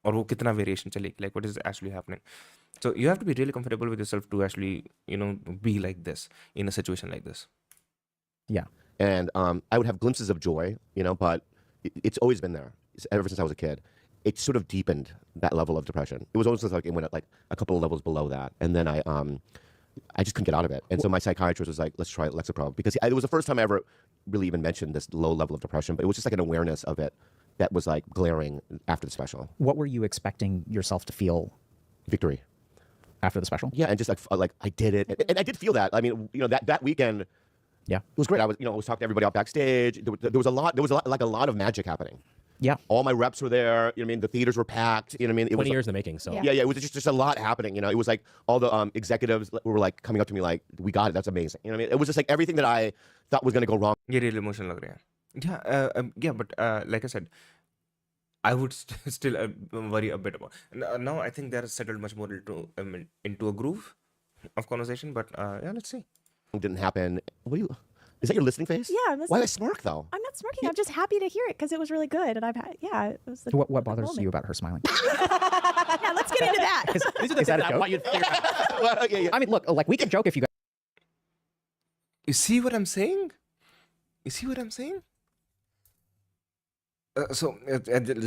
और वो कितना variation चलेगी, like what is actually happening? So you have to be really comfortable with yourself to actually, be like this in a situation like this. Yeah. And I would have glimpses of joy, but it's always been there ever since I was a kid. It sort of deepened that level of depression. It was always like it went at like a couple of levels below that, and then I just couldn't get out of it. And so my psychiatrist was like, "Let's try Lexapro," because it was the first time I ever really even mentioned this low level of depression. But it was just like an awareness of it that was like glaring after the special. What were you expecting yourself to feel Victory. after the special? Yeah, and just like I did it, and I did feel that. I mean, that weekend, Yeah. it was great. I was talking to everybody out backstage. There was a lot of magic happening. Yeah. All my reps were there. You know what I mean? The theaters were packed. You know what I mean? It 20 was years in the making. So yeah. It was just a lot happening. It was like all the executives were like coming up to me like, "We got it. That's amazing." You know what I mean? It was just like everything that I thought was going to go wrong. ये real emotion लग रहे हैं. Yeah, but like I said, I would still worry a bit about. Now I think they're settled much more into a groove of conversation. But yeah, let's see. It didn't happen. What do you? Is that your listening face? Yeah, I'm Why listening. I smirk though? I'm not smirking. I'm just happy to hear it because it was really good, and I've had it was. What bothers you about her smiling? Yeah, let's get into that. these are the Is things that a I joke? want you to figure out. Well, yeah. I mean, look, like we can joke if you guys. You see what I'm saying? You see what I'm saying? So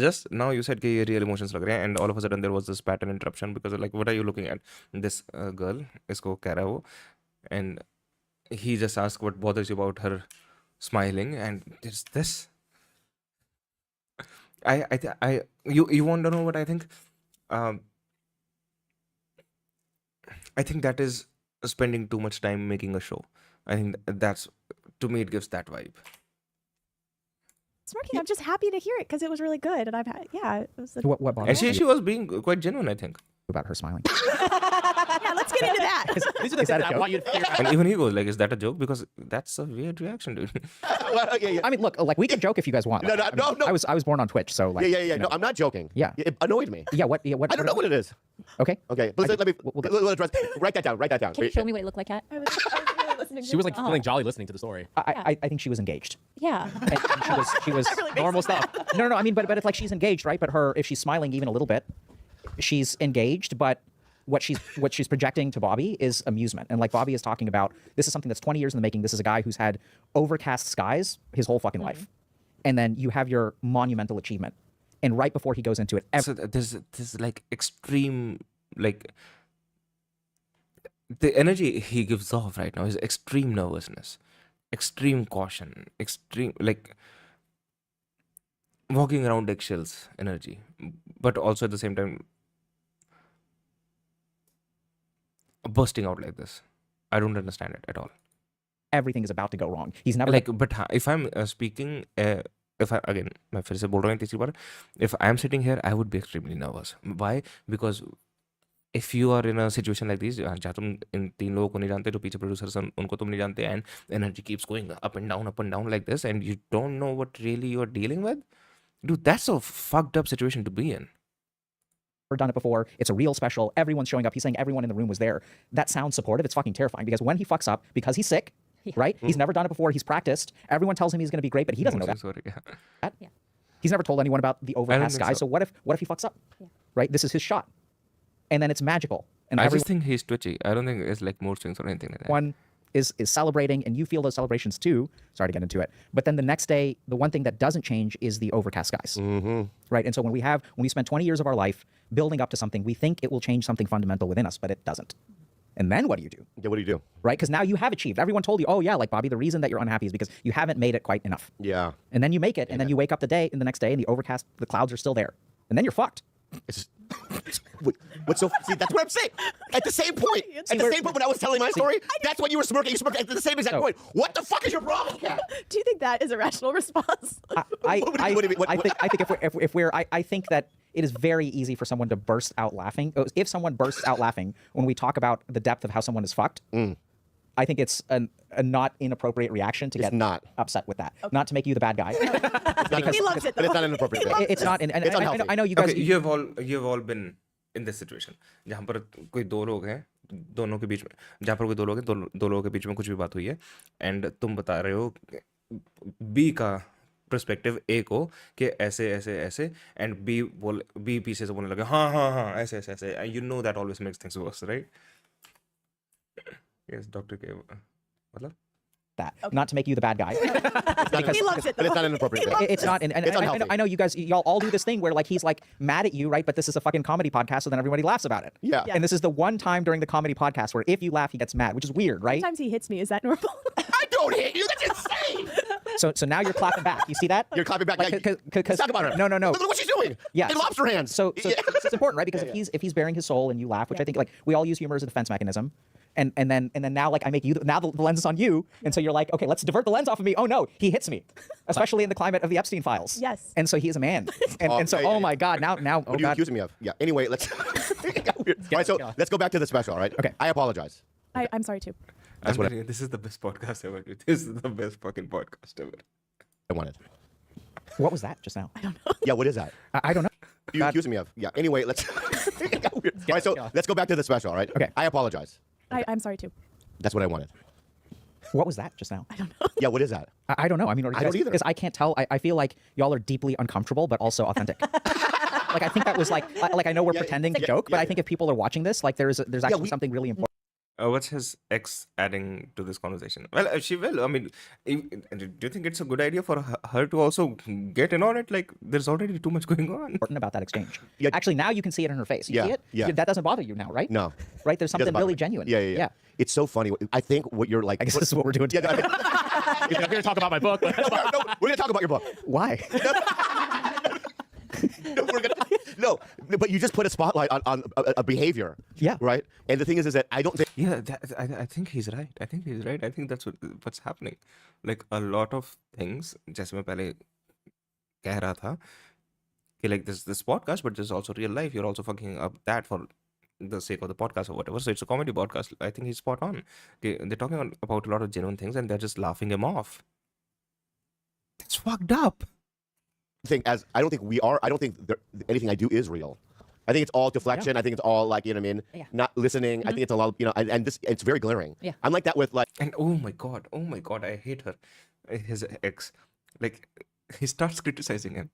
just now you said कि ये real emotions लग रहे हैं, and all of a sudden there was this pattern interruption because like what are you looking at? This girl, इसको कह रहा है वो, and he just asked what bothers you about her smiling, and there's this. You want to know what I think? I think that is spending too much time making a show. I think that's, to me, it gives that vibe. Smirking. I'm just happy to hear it because it was really good, and I've had it was. What And bothers you she was being quite genuine, I think. about her smiling? Yeah, let's get into that. These are the Is things that a I joke? want you to figure out. And even he goes like, "Is that a joke?" Because that's a weird reaction, dude. Well, yeah. I mean, look, like we can joke if you guys want. No, Like, no, I mean, no. I was born on Twitch, so like. Yeah. you know. No, I'm not joking. Yeah. It annoyed me. Yeah. What? I don't know what it is. Okay. Okay, but let me we'll address. Write that down. Can you show me what it looked like, Kat? I was really listening. She was like feeling jolly listening to the story. I think she was engaged. Yeah. And she was Normal stuff. No. I mean, but it's like she's engaged, right? But if she's smiling even a little bit, she's engaged. But what she's projecting to Bobby is amusement. And like Bobby is talking about, this is something that's 20 years in the making. This is a guy who's had overcast skies his whole fucking life, and then you have your monumental achievement, and right before he goes into it, So there's like extreme, like the energy he gives off right now is extreme nervousness, extreme caution, extreme like walking around eggshells energy, but also at the same time bursting out like this. I don't understand it at all. everything is about to go wrong. He's never Like, but if I'm speaking, if I again, मैं फिर से बोल रहा हूँ तीसरी बार, if I'm sitting here, I would be extremely nervous. Why? Because if you are in a situation like this, जहाँ तुम इन तीन लोगों को नहीं जानते, जो पीछे प्रोड्यूसर्स उनको तुम नहीं जानते, and energy keeps going up and down like this, and you don't know what really you are dealing with, dude, that's a fucked up situation to be in. done it before. It's a real special. Everyone's showing up. He's saying everyone in the room was there. That sounds supportive. It's fucking terrifying because when he fucks up, because he's sick, right? He's never done it before. He's practiced. Everyone tells him he's going to be great, but he doesn't know that. Sorry. He's never told anyone about the overcast think sky. so. So what if he fucks up? Right? This is his shot. And then it's magical. And I everyone just think he's twitchy. I don't think it's like mood swings or anything like that. is celebrating, and you feel those celebrations too. Sorry to get into it. But then the next day, the one thing that doesn't change is the overcast skies. Right? And so when we spend 20 years of our life building up to something, we think it will change something fundamental within us, but it doesn't. And then what do you do? Yeah, what do you do? Right? Because now you have achieved. Everyone told you, oh yeah, like Bobby, the reason that you're unhappy is because you haven't made it quite enough. Yeah. And then you make it, and then you wake up the next day, and the clouds are still there. And then you're fucked. It's what's so see? That's what I'm saying. At the same point, when I was telling my story, that's when you were smirking. You smirked at the same exact point. What the fuck is your problem, Kat? Do you think that is a rational response? I think that it is very easy for someone to burst out laughing. If someone bursts out laughing when we talk about the depth of how someone is fucked, I think it's a not inappropriate reaction to get not upset with that. Not to make you the bad guy. He loves it But it's though. not inappropriate. It's not. And It's unhealthy. I know you guys. Okay, you have all been in this situation. जहाँ पर कोई दो लोग हैं, दोनों के बीच में, जहाँ पर कोई दो लोग हैं, दो लोगों के बीच में कुछ भी बात हुई है, and तुम बता रहे हो B का perspective A को कि ऐसे ऐसे ऐसे and B पीछे से बोलने लगे हाँ हाँ हाँ ऐसे ऐसे ऐसे and you know that always makes things worse, right? Yes, Dr. K. मतलब that. Not to make you the bad guy. Because- He loves it, But it's though. not inappropriate. It's not, and It's I unhealthy. know you guys, y'all all do this thing where like he's like mad at you, right? But this is a fucking comedy podcast, so then everybody laughs about it. Yeah. And this is the one time during the comedy podcast where if you laugh, he gets mad, which is weird, right? Sometimes he hits me. Is that normal? I don't hit you. That's insane. So now you're clapping back. You see that? You're clapping back. Like, Yeah, 'cause- let's talk about her. No. Look at what she's doing. Yeah. In lobster hands. So Yeah. it's important, right? Because if he's bearing his soul and you laugh, which I think like we all use humor as a defense mechanism, and then now like I make you now the lens is on you, and so you're like, okay, let's divert the lens off of me. Oh no, he hits me, especially in the climate of the Epstein files. Yes. And so he is a man, and so yeah, oh yeah. my god, now oh What are you god. accusing me of? Yeah. Anyway, let's. All right, so let's go back to the special. All right. Okay. I apologize. I'm sorry too. I'm what I- telling you, this is the best podcast ever, dude. This is the best fucking podcast ever. I wanted. What was that just now? I don't know. Yeah. What is that? I don't know. What are you accusing me of? Yeah. Anyway, let's. All right, so let's go back to the special. All right. Okay. I apologize. I'm sorry too. That's what I wanted. What was that just now? I don't know. Yeah. What is that? I don't know. I mean, I don't either. because I can't tell. I feel like y'all are deeply uncomfortable, but also authentic. Like I think that was like I know we're pretending to joke, but I think if people are watching this, like there's actually something really important. What's his ex adding to this conversation? Well, she will. I mean, do you think it's a good idea for her to also get in on it? Like, there's already too much going on. About that exchange. Yeah. Actually, now you can see it in her face. You Yeah, see it? yeah. That doesn't bother you now, right? No. Right? There's It doesn't something bother really me. genuine. Yeah. It's so funny. I think what you're like. I guess this is what we're doing Yeah. today. No, He's like, I'm here to talk about my book. no, we're gonna talk about your book. Why? No, but you just put a spotlight on a behavior. Yeah. Right. And the thing is that I don't think. Yeah, I think he's right. I think he's right. I think that's what's happening. Like a lot of things, जैसे मैं पहले कह रहा था कि like this podcast, but there's also real life. You're also fucking up that for the sake of the podcast or whatever. So it's a comedy podcast. I think he's spot on. Okay, they're talking about a lot of genuine things and they're just laughing him off. That's fucked up. I don't think we are. I don't think anything I do is real. I think it's all deflection. I think it's all like, you know what I mean? Yeah. Not listening. I think it's a lot of, and this, it's very glaring. Yeah. I'm like that with like, And oh my god, I hate her. His ex. Like, he starts criticizing him.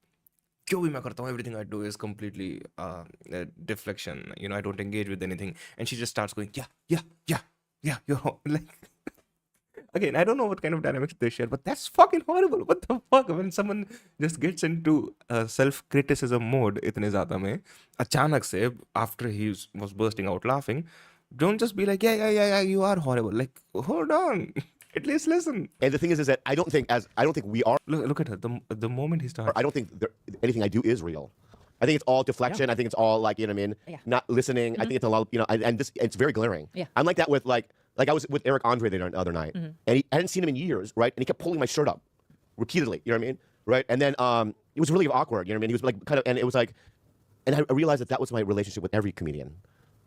क्यों भी मैं करता हूँ, everything I do is completely deflection. You know, I don't engage with anything. And she just starts going, yeah, you're like, again, I don't know what kind of dynamics they share, but that's fucking horrible. What the fuck? When someone just gets into self-criticism mode इतने ज़्यादा में, अचानक से, after he was bursting out laughing, don't just be like, yeah, you are horrible. Like, hold on. At least listen. and the thing is that I don't think we are. Look at her. The moment he starts. I don't think anything I do is real. I think it's all deflection. I think it's all like, you know what I mean? Yeah. Not listening. I think it's a lot of, and this, it's very glaring. Yeah. I'm like that with like I was with Eric Andre the other night, and I hadn't seen him in years, right? And he kept pulling my shirt up repeatedly, you know what I mean? Right? And then it was really awkward, you know what I mean? He was like kind of, and it was like, and I realized that was my relationship with every comedian.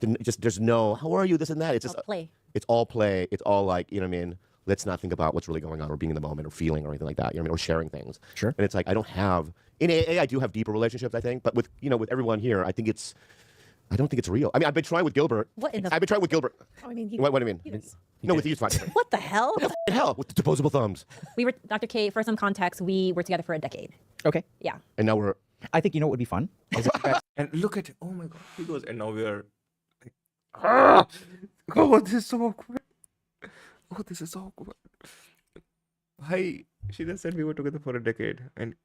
There's no, how are you, this and that. It's just All play. It's all play. It's all like, you know what I mean? Let's not think about what's really going on or being in the moment or feeling or anything like that, you know what I mean? Or sharing things. Sure. And it's like, I don't have, in AA, I do have deeper relationships, I think, but with, with everyone here, I don't think it's real. I mean, I've been trying with Gilbert. What in the I've been trying with Gilbert. Oh, I mean, What do you mean? he does. No, with you, it's fine. What the hell? Hell, with the disposable thumbs. We were, Dr. K, for some context, we were together for a decade. Okay. Yeah. And now we're, I think you know what would be fun? Is if you guys- And look at it. Oh my god. He goes, and now we are like, ah! Oh, this is so awkward. Oh, this is so awkward. Hi. She just said we were together for a decade. And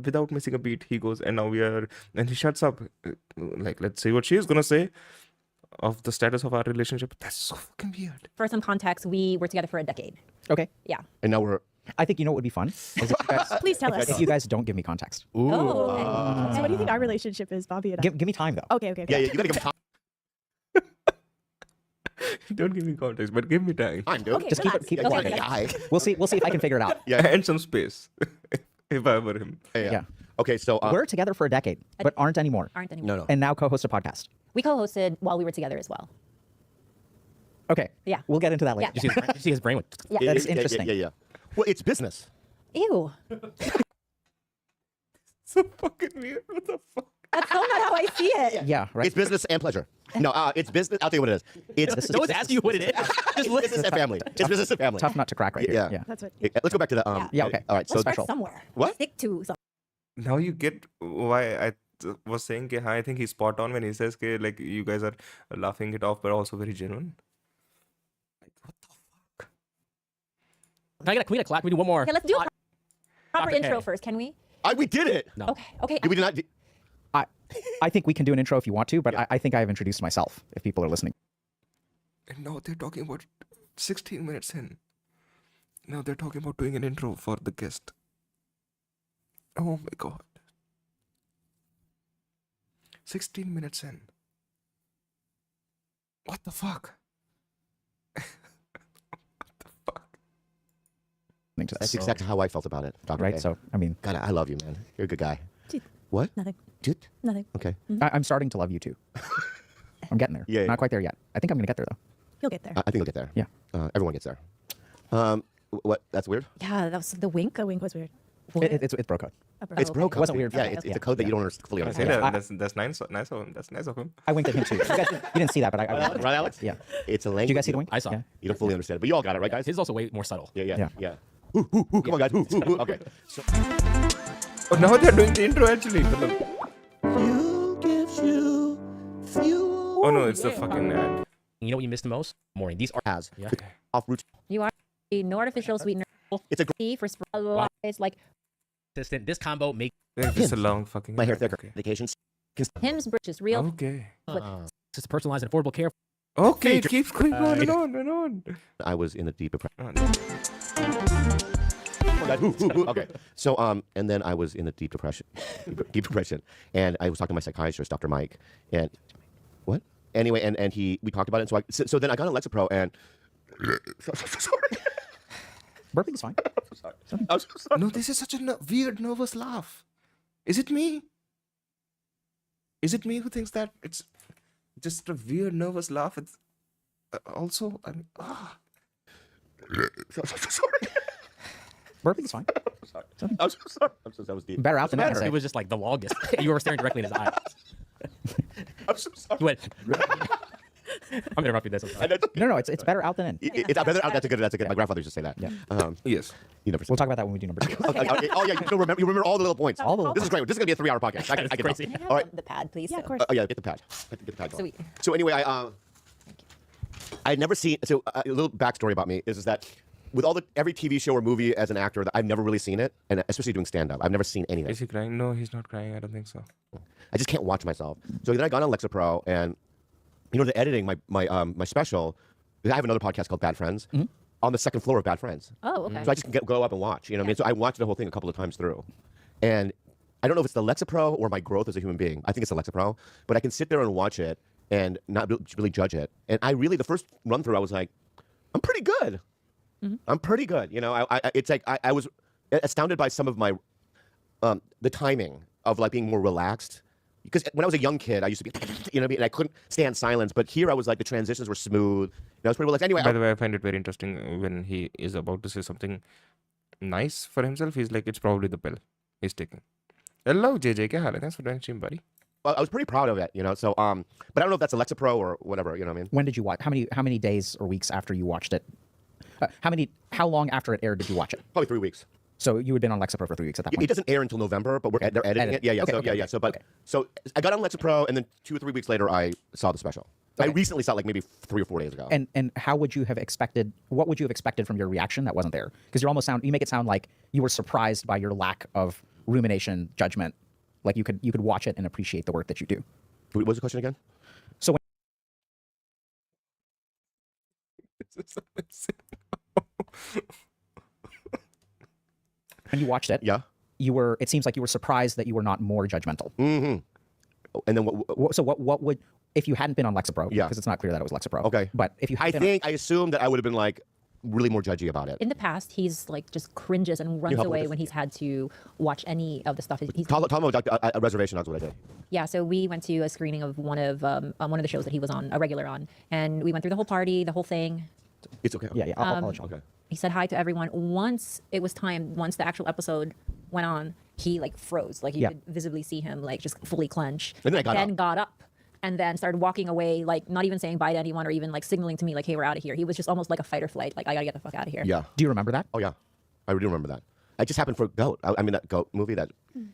without missing a beat, he goes, and now we are, and he shuts up. Like, let's see what she is going to say of the status of our relationship. That's so fucking weird. For some context, we were together for a decade. okay. Yeah. and now we're, I think you know what would be fun? Is if you guys, Please tell us. if you guys don't give me context. Oh. So what do you think our relationship is, Bobby and I? Give me time though. Okay. yeah, you gotta give him Don't give me context, but give me time. time, dude. Okay, Just keep it relax. quiet. Okay. Guy. We'll see if I can figure it out. Yeah. And some space. If I were him. Yeah. Okay, so, We're together for a decade, but aren't anymore. Aren't anymore. no. And now co-host a podcast. We co-hosted while we were together as well. Okay. Yeah. We'll get into that later. Yeah. You see his brain. That is interesting. Yeah. Well, it's business. Ew. So fucking weird. What the fuck? That's so not how I see it. Yeah, right. It's business and pleasure. No, it's business. I'll tell you what it is. It's No one's asking you what it is. Just it's business and family. It's business and family. Tough nut to crack right here. Yeah. Yeah. That's what. Let's go back to the Yeah, okay. All right. So Let's start special. somewhere. What? Stick to something. Now you get why I was saying कि हाँ, I think he's spot on when he says कि like you guys are laughing it off but also very genuine. Like what the fuck? Can we get a clap? Can we do one more? Okay, let's do a proper Dr. intro K. first, can we? we did it. No. Okay. We did not. I think we can do an intro if you want to, but I think I have introduced myself if people are listening. And now they're talking about 16 minutes in. Now they're talking about doing an intro for the guest. Oh my god. 16 minutes in. What the fuck? That's exactly how I felt about it, Dr. Right. K. So I mean, God, I love you, man. You're a good guy. Dude. What? Nothing. Dude? Nothing. Okay. I'm starting to love you too. I'm getting there. Yeah, yeah. Not quite there yet. I think I'm gonna get there though. You'll get there. I think you'll get there. Yeah. Everyone gets there. What? That's weird. Yeah, that was the wink. The wink was weird. It's bro code. It's bro It code. wasn't weird. Yeah, for me. it's a code that you don't fully I say understand. that, that's nice. That's nice of him. I winked at him too. You didn't see that, but I Right, Alex? Yeah. It's a language. Did you guys see the wink? I saw. Yeah. You don't fully understand it, but you all got it, right, guys? His is also way more subtle. Yeah. Come on, guys. Okay. So, Oh, now they're doing the intro actually. Oh no, it's the fucking ad. You know what you missed the most? Morning. These are has Yeah. off route. You are no artificial sweetener. It's a Tea for it's like consistent. This combo make It's a long fucking My hair ad. thicker. Okay. Medications. Hims bridges real. Okay. it's personalized and affordable care. Okay, it keeps going on and on and on. I was in a deep depression. Oh, Okay. So and then I was in a deep depression. Deep depression. And I was talking to my psychiatrist, Dr. Mike, and what? Anyway, and we talked about it. So then I got on Lexapro and sorry. Burping is fine. I'm so sorry. No, this is such a weird, nervous laugh. Is it me? Is it me who thinks that it's just a weird, nervous laugh? It's also, I mean, Sorry. Burping is fine. I'm so sorry. I'm so sorry. That was deep. Better out than in, I It say. was just like the longest. You were staring directly in his eyes. I'm so sorry. You went. I'm interrupting this. I'm sorry. No, it's better out than in. It's better. That's a good. My grandfather used to say that. Yeah. yes. You never. We'll talk about that when we do number 2. Okay. Oh yeah, you remember all the little points. All the little This is great. This is gonna be a 3-hour podcast. I can Crazy. tell. Can I have All right. the pad, please? Yeah, of course. Oh yeah, get the pad. Get the pad. Sweet. So anyway, I'd never seen. So a little backstory about me is that with every TV show or movie as an actor, I've never really seen it, and especially doing stand up, I've never seen anything. Is he crying? No, he's not crying. I don't think so. I just can't watch myself. So then I got on Lexapro, and the editing my special. I have another podcast called Bad Friends on the second floor of Bad Friends. Oh, okay. So I just can go up and watch. You know what I mean? So I watched the whole thing a couple of times through, and I don't know if it's the Lexapro or my growth as a human being. I think it's the Lexapro, but I can sit there and watch it and not really judge it. And the first run through, I was like, I'm pretty good. I'm pretty good. You know, it's like I was astounded by some of my the timing of like being more relaxed. Because when I was a young kid, I used to be, you know what I mean? And I couldn't stand silence. But here I was like, the transitions were smooth. I was pretty relaxed. Anyway, By the way, I find it very interesting when he is about to say something nice for himself. He's like, it's probably the pill he's taking. Hello, JJ. Kya haal hai? Thanks for joining stream, buddy. well, I was pretty proud of it, you know. So, but I don't know if that's a Lexapro or whatever, you know what I mean? When did you watch? How many days or weeks after you watched it? How long after it aired did you watch it? Probably 3 weeks. So you had been on Lexapro for 3 weeks at that point. It doesn't air until November, but they're editing it. Yeah. Okay, So okay, yeah. okay. So I got on Lexapro, and then 2 or 3 weeks later, I saw the special. I Okay. recently saw it, like maybe 3 or 4 days ago. And how would you have expected? What would you have expected from your reaction that wasn't there? Because you make it sound like you were surprised by your lack of rumination, judgment. Like you could watch it and appreciate the work that you do. What was the question again? So when you watched it, Yeah. it seems like you were surprised that you were not more judgmental. Mm-hmm. And then What would, if you hadn't been on Lexapro, Yeah. because it's not clear that it was Lexapro. Okay. But if you I had been think I assumed that I would have been like really more judgy about it. In the past, he's like just cringes and runs help with away this? when he's had to watch any of the stuff. He's Tell me about a reservation. That's what I did. Yeah, so we went to a screening of one of the shows that he was on, a regular on, and we went through the whole party, the whole thing. It's okay. Yeah, I'll let you. Okay. He said hi to everyone. Once it was time, once the actual episode went on, he like froze. Like you could visibly see him like just fully clench. And then I got up and then started walking away, like not even saying bye to anyone or even like signaling to me like, hey, we're out of here. He was just almost like a fight or flight. Like, I gotta get the fuck out of here. Yeah. Do you remember that? Oh yeah, I do remember that. It just happened for Goat. I mean that Goat movie, that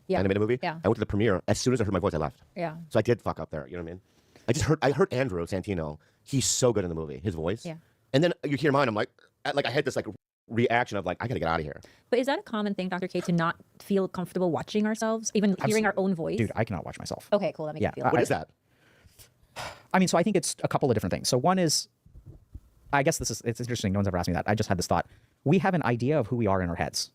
animated movie. Yeah. I went to the premiere. As soon as I heard my voice, I left. Yeah. So I did fuck up there. You know what I mean? I heard Andrew Santino. He's so good in the movie. His voice. Yeah. And then you hear mine. I'm like I had this like reaction of like, I gotta get out of here. But is that a common thing, Dr. K, to not feel comfortable watching ourselves, even hearing our own voice? Dude, I cannot watch myself. Okay, cool. That makes me feel What better. is that? I mean, so I think it's a couple of different things. So one is, I guess it's interesting. No one's ever asked me that. I just had this thought. We have an idea of who we are in our heads.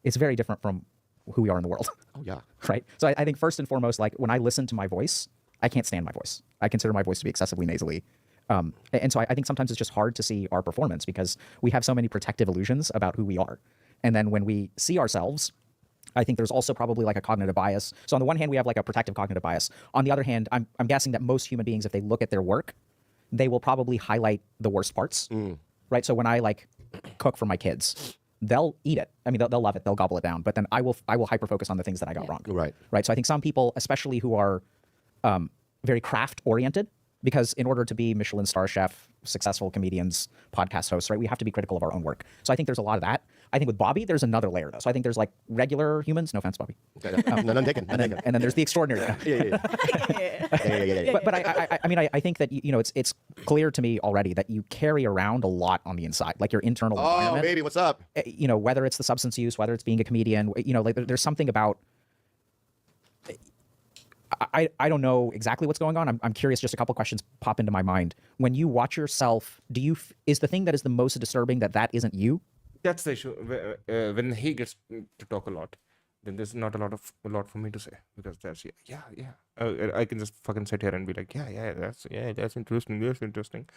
It's very different from who we are in the world. Oh yeah. Right. So I think first and foremost, like when I listen to my voice, I can't stand my voice. I consider my voice to be excessively nasally. And so I think sometimes it's just hard to see our performance because we have so many protective illusions about who we are. And then when we see ourselves, I think there's also probably like a cognitive bias. So on the one hand, we have like a protective cognitive bias. On the other hand, I'm guessing that most human beings, if they look at their work, they will probably highlight the worst parts, right? So when I like cook for my kids, they'll eat it. I mean, they'll love it. They'll gobble it down. But then I will hyper focus on the things that I got wrong. Right. Right. So I think some people, especially who are very craft oriented, because in order to be Michelin star chef, successful comedians, podcast hosts, right, we have to be critical of our own work. So I think there's a lot of that. I think with Bobby, there's another layer though. So I think there's like regular humans. No offense, Bobby. None taken. And then there's the extraordinary. But I mean, I think that you know it's clear to me already that you carry around a lot on the inside, like your internal environment. Oh baby, what's up? You know, whether it's the substance use, whether it's being a comedian, you know, like there's something about. I don't know exactly what's going on. I'm curious. Just a couple questions pop into my mind. When you watch yourself, is the thing that is the most disturbing that isn't you? That's the issue. When he gets to talk a lot, then there's not a lot for me to say because that's I can just fucking sit here and be like, that's interesting,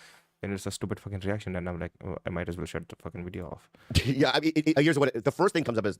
and it's a stupid fucking reaction, and I'm like, oh, I might as well shut the fucking video off. Yeah, I mean, here's what the first thing comes up is,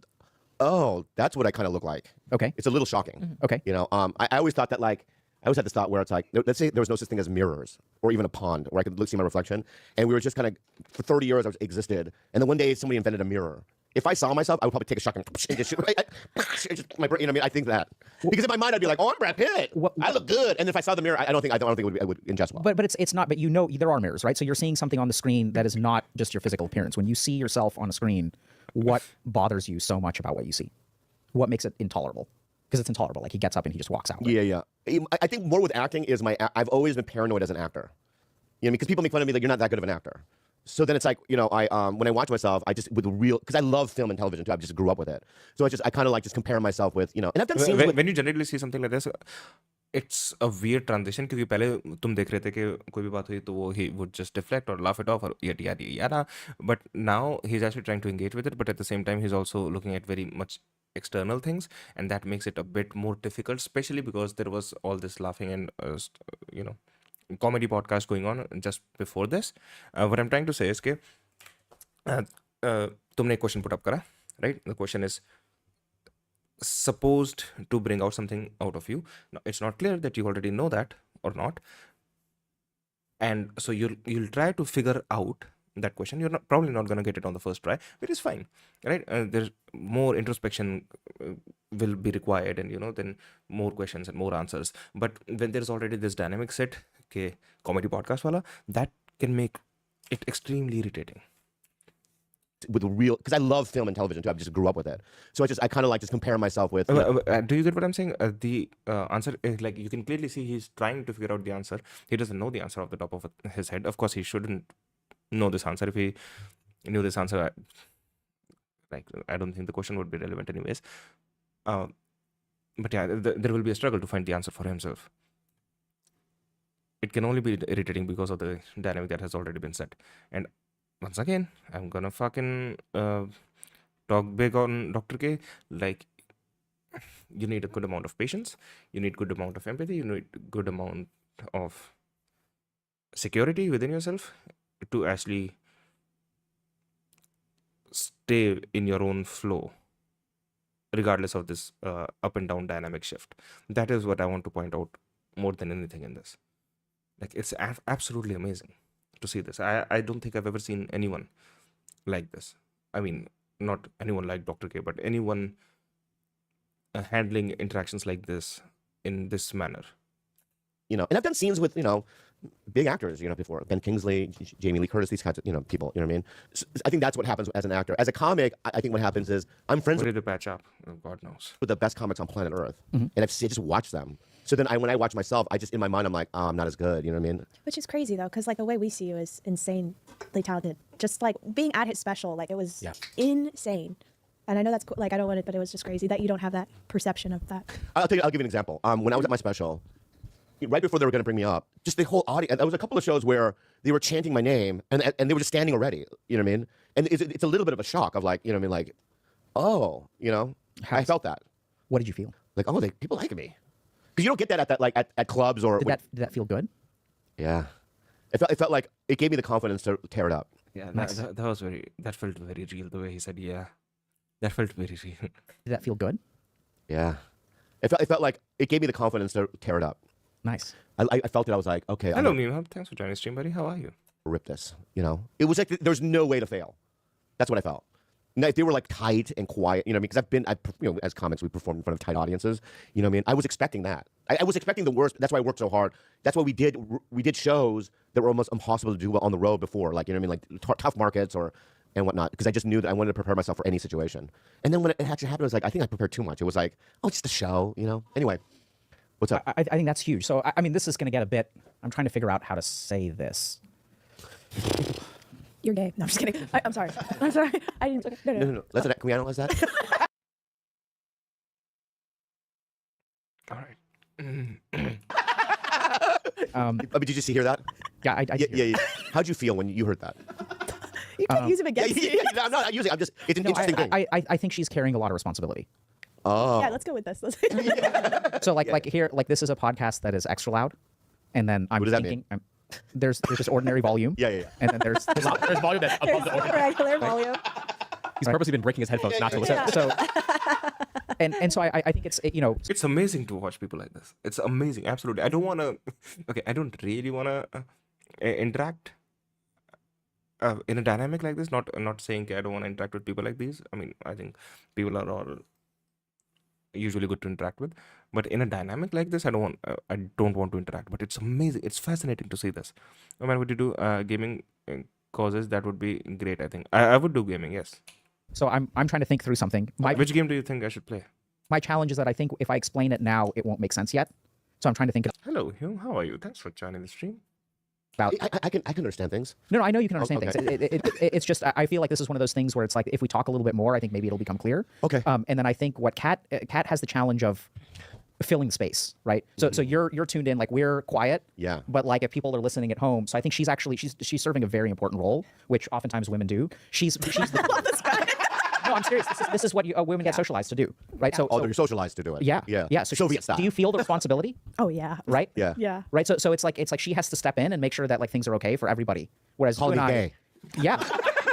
oh, that's what I kind of look like. Okay. It's a little shocking. Mm-hmm. Okay. You know, I always thought that I always had this thought where it's like, let's say there was no such thing as mirrors or even a pond where I could see my reflection. And we were just kind of, for 30 years, I existed. And then one day somebody invented a mirror. If I saw myself, I would probably take a shotgun and just shoot. My brain, you know what I mean? I think that. Because in my mind, I'd be like, oh, I'm Brad Pitt. I look good. And if I saw the mirror, I don't think it would ingest well. But it's not, but you know, there are mirrors, right? So you're seeing something on the screen that is not just your physical appearance. When you see yourself on a screen, what bothers you so much about what you see? What makes it intolerable? Because it's intolerable. Like he gets up and he just walks out. Right? Yeah. I think more with acting is I've always been paranoid as an actor. You know, because people make fun of me like you're not that good of an actor. So then it's like, you know, when I watch myself, I just because I love film and television too. I just grew up with it. So I kind of like just compare myself with, you know, and I've done scenes with, when you generally see something like this, it's a weird transition क्योंकि पहले तुम देख रहे थे कि कोई भी बात हुई तो वो he would just deflect or laugh it off or yada, but now he's actually trying to engage with it, but at the same time he's also looking at very much external things, and that makes it a bit more difficult, especially because there was all this laughing and you know, comedy podcast going on just before this. What I'm trying to say is कि तुमने एक question put up करा, right? The question is supposed to bring out something out of you. Now, it's not clear that you already know that or not, and so you'll try to figure out that question. You're probably not going to get it on the first try, which is fine, right? There's more introspection will be required, and you know, then more questions and more answers. But when there's already this dynamic set, okay, comedy podcast wala, that can make it extremely irritating. With because I love film and television too. I just grew up with it. So I kind of like just compare myself with. Do you get what I'm saying? The answer is like you can clearly see he's trying to figure out the answer. He doesn't know the answer off the top of his head. Of course, he shouldn't know this answer. If he knew this answer, I don't think the question would be relevant anyways. But yeah, there will be a struggle to find the answer for himself. It can only be irritating because of the dynamic that has already been set. And once again, I'm gonna fucking talk big on Dr. K. Like, you need a good amount of patience, you need good amount of empathy, you need good amount of security within yourself to actually stay in your own flow, regardless of this up and down dynamic shift. That is what I want to point out more than anything in this. Like, it's absolutely amazing to see this. I don't think I've ever seen anyone like this. I mean, not anyone like Dr. K, but anyone handling interactions like this in this manner? You know, and I've done scenes with, you know, big actors, you know, before. Ben Kingsley, Jamie Lee Curtis, these kinds of, you know, people, you know what I mean? So I think that's what happens as an actor. As a comic, I think what happens is I'm friends What did you patch up? Oh, God knows. with the best comics on planet Earth. And I just watch them. So then when I watch myself, I just, in my mind, I'm like, oh, I'm not as good, you know what I mean? Which is crazy though, because like the way we see you is insanely talented. Just like being at his special, like it was insane. And I know that's like I don't want it, but it was just crazy that you don't have that perception of that. I'll give you an example. When I was at my special, right before they were going to bring me up, just the whole audience, there was a couple of shows where they were chanting my name and they were just standing already, you know what I mean? And it's a little bit of a shock of like, you know what I mean? Like, oh, you know, I felt that. What did you feel? Like, oh, people like me. Because you don't get that at clubs or... Did that feel good? Yeah. It felt like it gave me the confidence to tear it up. Yeah, Nice. that felt very real. The way he said, yeah, that felt very real. Did that feel good? Yeah. It felt like it gave me the confidence to tear it up. Nice. I felt it. I was like, okay, Hello, Meme. Thanks for joining the stream, buddy. How are you? rip this, you know? It was like there's no way to fail. That's what I felt. Now, if they were like tight and quiet, you know what I mean? Because you know, as comics, we perform in front of tight audiences. You know what I mean? I was expecting that. I was expecting the worst. That's why I worked so hard. That's why we did shows that were almost impossible to do on the road before. Like, you know what I mean? Like tough markets and whatnot. Because I just knew that I wanted to prepare myself for any situation. And then when it actually happened, I was like, I think I prepared too much. It was like, oh, it's just a show, you know? Anyway, what's up? I think that's huge. So, I mean, this is going to get a bit... I'm trying to figure out how to say this. You're gay. No, I'm just kidding. I'm sorry. I'm sorry. I didn't. No. Can we analyze that? All right. Did you hear that? Yeah, I did hear yeah. How'd you feel when you heard that? You can't use him against me. No, I'm not using. It's an interesting thing. I think she's carrying a lot of responsibility. Oh. Yeah, let's go with this. So like here, like this is a podcast that is extra loud, and then I'm What does that thinking there's just ordinary volume. Yeah. And then there's volume that's above the ordinary. Regular volume. He's purposely been breaking his headphones not to listen. So and so I think it's you know It's amazing to watch people like this. It's amazing, absolutely. I don't want to. Okay, I don't really want to interact in a dynamic like this. Not saying I don't want to interact with people like these. I mean, I think people are all usually good to interact with, but in a dynamic like this, I don't want to interact. But it's amazing. It's fascinating to see this. No matter what you do, gaming causes, that would be great. I think I would do gaming. Yes. So I'm trying to think through something. Which game do you think I should play? My challenge is that I think if I explain it now, it won't make sense yet. So I'm trying to think Hello, Hugh. How are you? Thanks for joining the stream. about. I can understand things. No, I know you can understand okay. things. It's just I feel like this is one of those things where it's like if we talk a little bit more, I think maybe it'll become clear. Okay. And then I think what Kat has the challenge of filling the space, right? So you're tuned in, like we're quiet. Yeah. But like if people are listening at home, so I think she's serving a very important role, which oftentimes women do. She's the, No, I'm serious. This is what women get socialized to do, right? So they're socialized to do it. Yeah. So Soviet style. do you feel the responsibility? Oh yeah. Right? Yeah. Right. So it's like she has to step in and make sure that like things are okay for everybody. Whereas Calling you and me I, gay. yeah.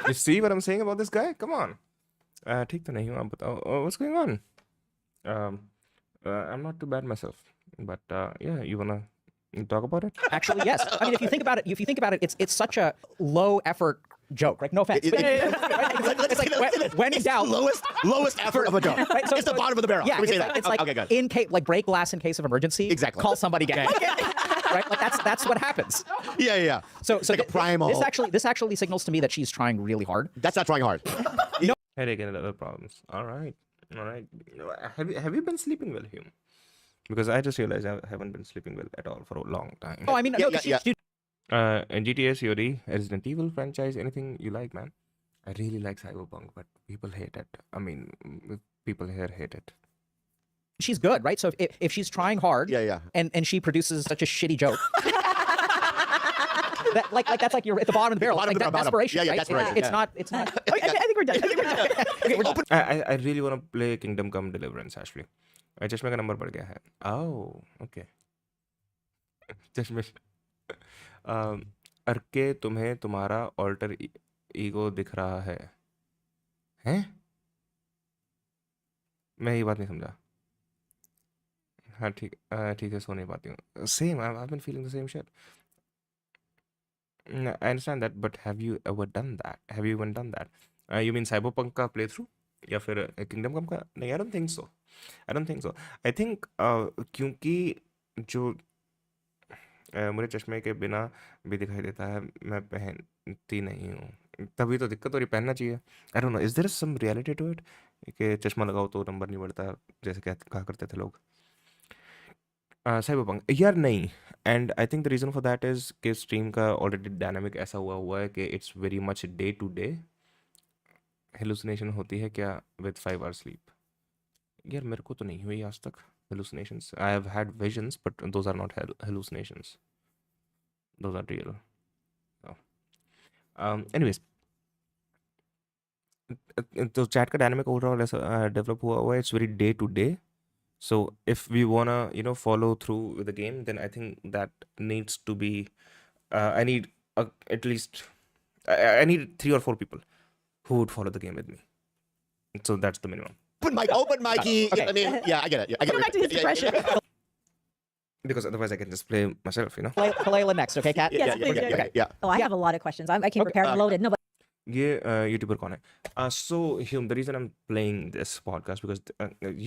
You see what I'm saying about this guy? Come on. ठीक तो नहीं हूँ आप बताओ. What's going on? I'm not too bad myself, but yeah, you wanna talk about it? Actually, yes. I mean, if you think about it, it's such a low effort joke, right? No offense. It's like when in doubt, lowest effort of a joke. Right? It's the bottom of the barrel. Yeah, Let me say that. it's like okay, good. like break glass in case of emergency. Exactly. Call somebody gay. Right? Like that's what happens. Yeah. So like a primal. This actually signals to me that she's trying really hard. That's not trying hard. Headache and other problems. All right. Have you been sleeping well, Hume? Because I just realized I haven't been sleeping well at all for a long time. Oh, I mean, And GTA, COD, Resident Evil franchise, anything you like, man. I really like Cyberpunk, but people hate it. I mean, people here hate it. She's good, right? So if she's trying hard, and she produces such a shitty joke. That's like you're at the bottom of the barrel. Like that desperation, yeah, right? desperation. It's not. I think we're done. I really want to play Kingdom Come Deliverance, actually. चश्मे का number बढ़ गया है. Oh, okay. चश्मे अर्के तुम्हें तुम्हारा alter ego दिख रहा है. हैं? मैं ये बात नहीं समझा. हाँ ठीक है, सो नहीं पाती हूँ. Same, I've been feeling the same shit. I understand that, but have you ever done that? You mean Cyberpunk का playthrough? या फिर Kingdom Come का? नहीं, I don't think so. I don't think so. I think क्योंकि जो मुझे चश्मे के बिना भी दिखाई देता है, मैं पहनती नहीं हूँ, तभी तो दिक्कत हो रही, पहनना चाहिए। I don't know, is there some reality to it कि चश्मा लगाओ तो नंबर नहीं बढ़ता, जैसे कहा करते थे लोग। साइबरपंक यार नहीं, and I think the reason for that is कि स्ट्रीम का ऑलरेडी डायनामिक ऐसा हुआ है कि it's very much day to day. Hallucination होती है क्या विद 5 आवर स्लीप? यार मेरे को तो नहीं हुई आज तक hallucinations. I have had visions, but those are not hallucinations. Those are real. So, anyways, तो चैट का डायनामिक ओवरऑल ऐसा डेवलप हुआ है, it's very day to day. So if we wanna, follow through with the game, then I think that needs to be, I need at least, I need 3 or 4 people who would follow the game with me. So that's the minimum. Open Mikey. Okay. I mean, yeah, I get it. I get Go it. back to his depression. Because otherwise I can just play myself, Kalela next, okay, Kat? Yes, please, yes, Okay, yeah. Oh, I have a lot of questions. I came prepared and loaded. No, but ये YouTuber कौन है? So Hume, the reason I'm playing this podcast because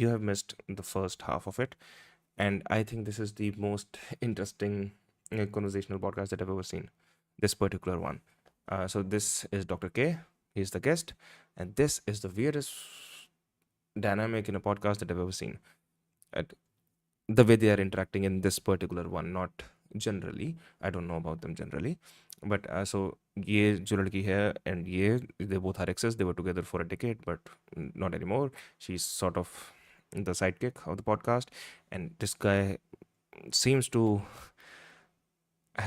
you have missed the first half of it, and I think this is the most interesting conversational podcast that I've ever seen. This particular one. So this is Dr. K. He's the guest, and this is the weirdest dynamic in a podcast that I've ever seen. The way they are interacting in this particular one, not generally. I don't know about them generally, but so ये जो लड़की है and ये they both are exes. They were together for a decade, but not anymore. She's sort of the sidekick of the podcast, and this guy seems to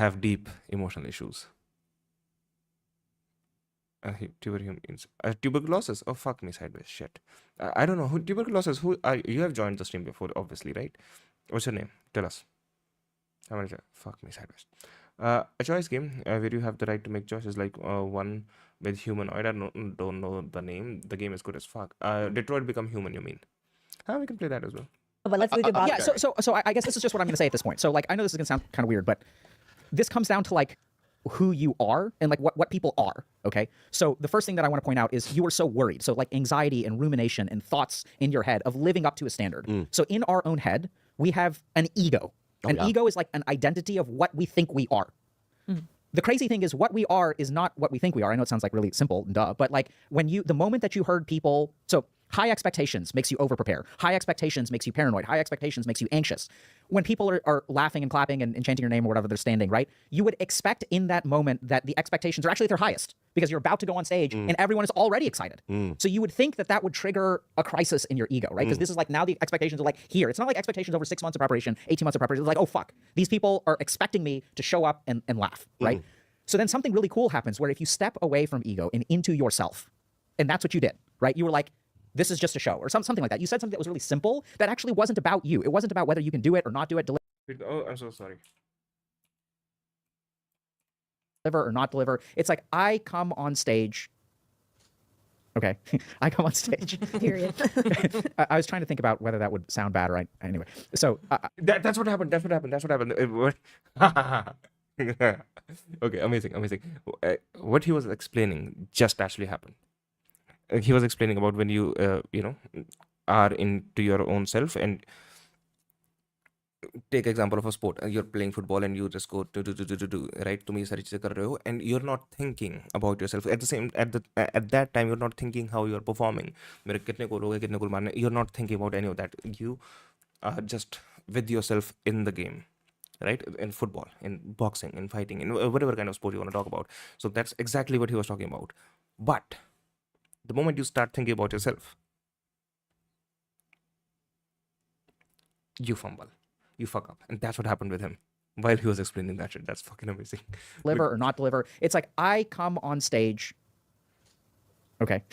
have deep emotional issues. Tuberculosis. Oh fuck me sideways. Shit. I don't know who tuberculosis. Who are you? Have joined the stream before, obviously, right? What's your name? Tell us. How many? Fuck me sideways. A choice game where you have the right to make choices, like one with humanoid. I don't know the name. The game is good as fuck. Detroit Become Human. You mean? We can play that as well. but let's leave about Yeah, so I guess this is just what I'm going to say at this point. So, like, I know this is going to sound kind of weird, but this comes down to, like, who you are and, like, what people are, okay? So the first thing that I want to point out is you are so worried. So, like, anxiety and rumination and thoughts in your head of living up to a standard. So in our own head, we have an ego. An ego is like an identity of what we think we are. The crazy thing is what we are is not what we think we are. I know it sounds like really simple, duh, but like the moment that you heard people, so high expectations makes you over-prepare. High expectations makes you paranoid. High expectations makes you anxious. When people are laughing and clapping and chanting your name or whatever they're standing, right? You would expect in that moment that the expectations are actually at their highest because you're about to go on stage and everyone is already excited. So you would think that would trigger a crisis in your ego, right? Because this is like now the expectations are like here. It's not like expectations over 6 months of preparation, 18 months of preparation. It's like, oh, fuck. These people are expecting me to show up and laugh, right? So then something really cool happens where if you step away from ego and into yourself, and that's what you did, right? You were like, this is just a show or something like that. You said something that was really simple that actually wasn't about you. It wasn't about whether you can do it or not do it, Oh, I'm so sorry. deliver or not deliver. It's like I come on stage. Okay, I come on stage. Period. I was trying to think about whether that would sound bad, right? Anyway, so That's what happened. That's what happened. That's what happened. Okay, amazing. What he was explaining just actually happened. He was explaining about when you are into your own self, and take example of a sport. You're playing football and you just go do, right? तुम ये सारी चीजें कर रहे हो, and you're not thinking about yourself at that time. You're not thinking how you're performing. मेरे कितने गोल हो गए, कितने गोल मारने. You're not thinking about any of that. You are just with yourself in the game, right? In football, in boxing, in fighting, in whatever kind of sport you want to talk about. So that's exactly what he was talking about. But the moment you start thinking about yourself, you fumble, you fuck up, and that's what happened with him while he was explaining that shit. That's fucking amazing. deliver or not deliver. It's like I come on stage. Okay,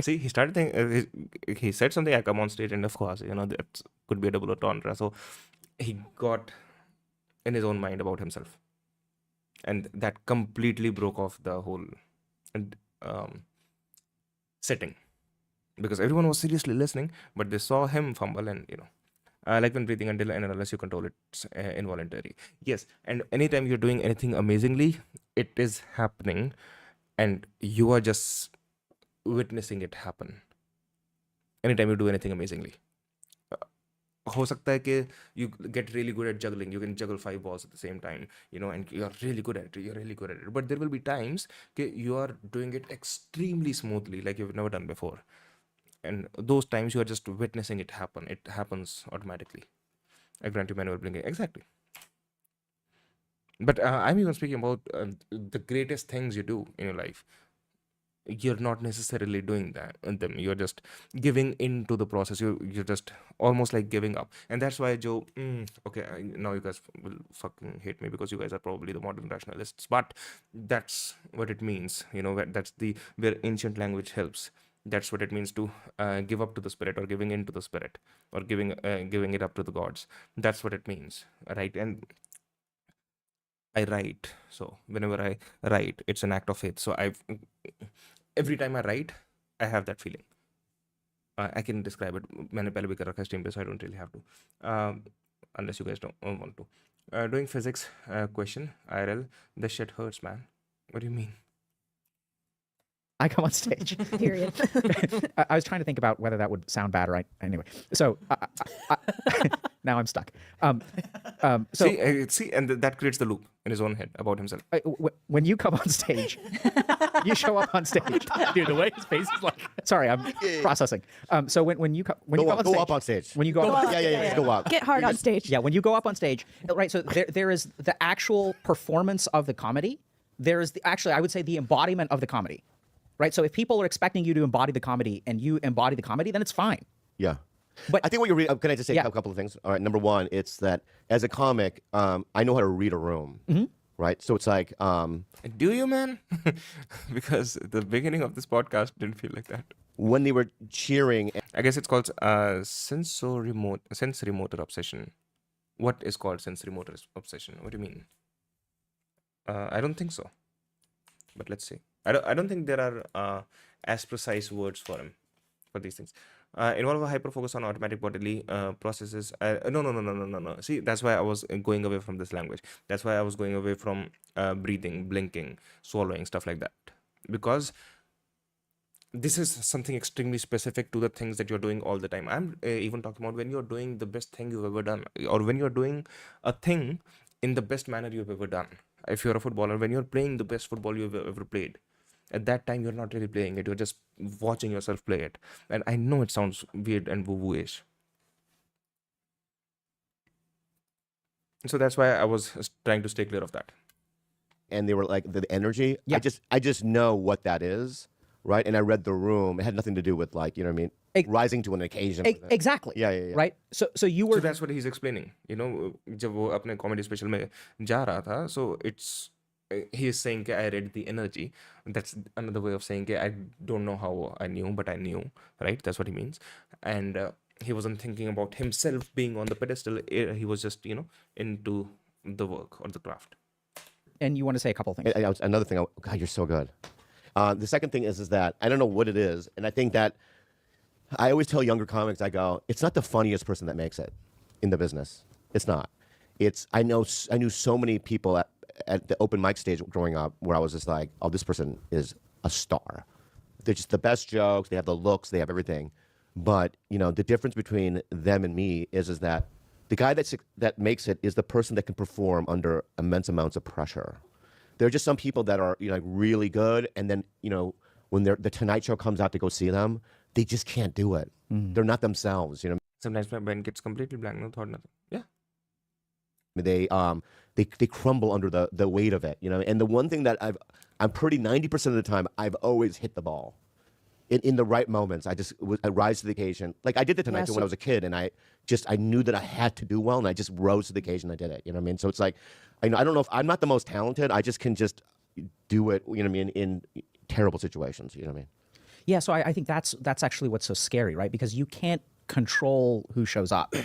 See, he started thinking, he said something, I come on stage, and of course, that could be a double entendre. So he got in his own mind about himself, and that completely broke off the whole setting, because everyone was seriously listening, but they saw him fumble, and like when breathing until and unless you control it, it's involuntary. Yes, and anytime you're doing anything amazingly, it is happening, and you are just witnessing it happen. Anytime you do anything amazingly, हो सकता है कि you get really good at juggling. You can juggle 5 balls at the same time, and you're really good at it. You're really good at it. But there will be times कि you are doing it extremely smoothly, like you've never done before. And those times you are just witnessing it happen. It happens automatically. I grant you manual blinking. Exactly. But I'm even speaking about the greatest things you do in your life. You're not necessarily doing that in them. You're just giving into the process. You're just almost like giving up. And that's why Joe, okay, now you guys will fucking hate me because you guys are probably the modern rationalists, but that's what it means. That's where ancient language helps. That's what it means to give up to the spirit, or giving into the spirit, or giving it up to the gods. That's what it means, right? And I write. So whenever I write, it's an act of faith. So every time I write, I have that feeling. I can describe it. मैंने पहले भी कर रखा है stream पे, so I don't really have to, unless you guys don't want to. Doing physics question, IRL, this shit hurts, man. What do you mean? I come on stage. Period. I was trying to think about whether that would sound bad, right? Anyway, so now I'm stuck. So See, and that creates the loop in his own head about himself. When you come on stage, you show up on stage. Dude, the way his face is like. Sorry, I'm processing. So when you come Go on stage, up on stage. when you go up, Yeah, go up. Get hard on stage. yeah, when you go up on stage, right? So there is the actual performance of the comedy. There is actually, I would say, the embodiment of the comedy, right? So if people are expecting you to embody the comedy and you embody the comedy, then it's fine. Yeah. But I think what you're reading, can I just say Yeah. a couple of things? All right. Number one, it's that as a comic, I know how to read a room. Right. So it's like, Do you, man? Because the beginning of this podcast didn't feel like that. when they were cheering, I guess it's called sensory motor obsession. What is called sensory motor obsession? What do you mean? I don't think so. But let's see. I don't think there are as precise words for these things. Involve a hyper focus on automatic bodily processes. No. See, that's why I was going away from this language. That's why I was going away from breathing, blinking, swallowing, stuff like that. Because this is something extremely specific to the things that you're doing all the time. I'm even talking about when you're doing the best thing you've ever done, or when you're doing a thing in the best manner you've ever done. If you're a footballer, when you're playing the best football you've ever played, at that time you're not really playing it, you're just watching yourself play it. And I know it sounds weird and woo-woo-ish. So that's why I was trying to stay clear of that. and they were like the energy. Yeah. I just know what that is, right? And I read the room. It had nothing to do with, like, you know what I mean, rising to an occasion. Exactly. Yeah. Right. So you were. So that's what he's explaining. जब वो अपने comedy special में जा रहा था, so he is saying that I read the energy. That's another way of saying that I don't know how I knew, but I knew, right? That's what he means. And he wasn't thinking about himself being on the pedestal. He was just, into the work or the craft. And you want to say a couple of things. Another thing. God, you're so good. The second thing is that I don't know what it is, and I think that I always tell younger comics, I go, it's not the funniest person that makes it in the business. It's not. I knew so many people at the open mic stage growing up where I was just like, oh, this person is a star. They're just the best jokes. They have the looks. They have everything. But the difference between them and me is that the guy that makes it is the person that can perform under immense amounts of pressure. There are just some people that are like really good, and then when the Tonight Show comes out to go see them, they just can't do it. They're not themselves. Sometimes my brain gets completely blank. No thought, nothing. Yeah. They crumble under the weight of it. And the one thing that I'm pretty 90% of the time I've always hit the ball. In the right moments, I rise to the occasion. Like I did the Tonight Show when I was a kid, and I knew that I had to do well, and I just rose to the occasion. And I did it. You know what I mean? So it's like, I don't know if I'm not the most talented. I just can do it. You know what I mean? In terrible situations. You know what I mean? Yeah. So I think that's actually what's so scary, right? Because you can't control who shows up.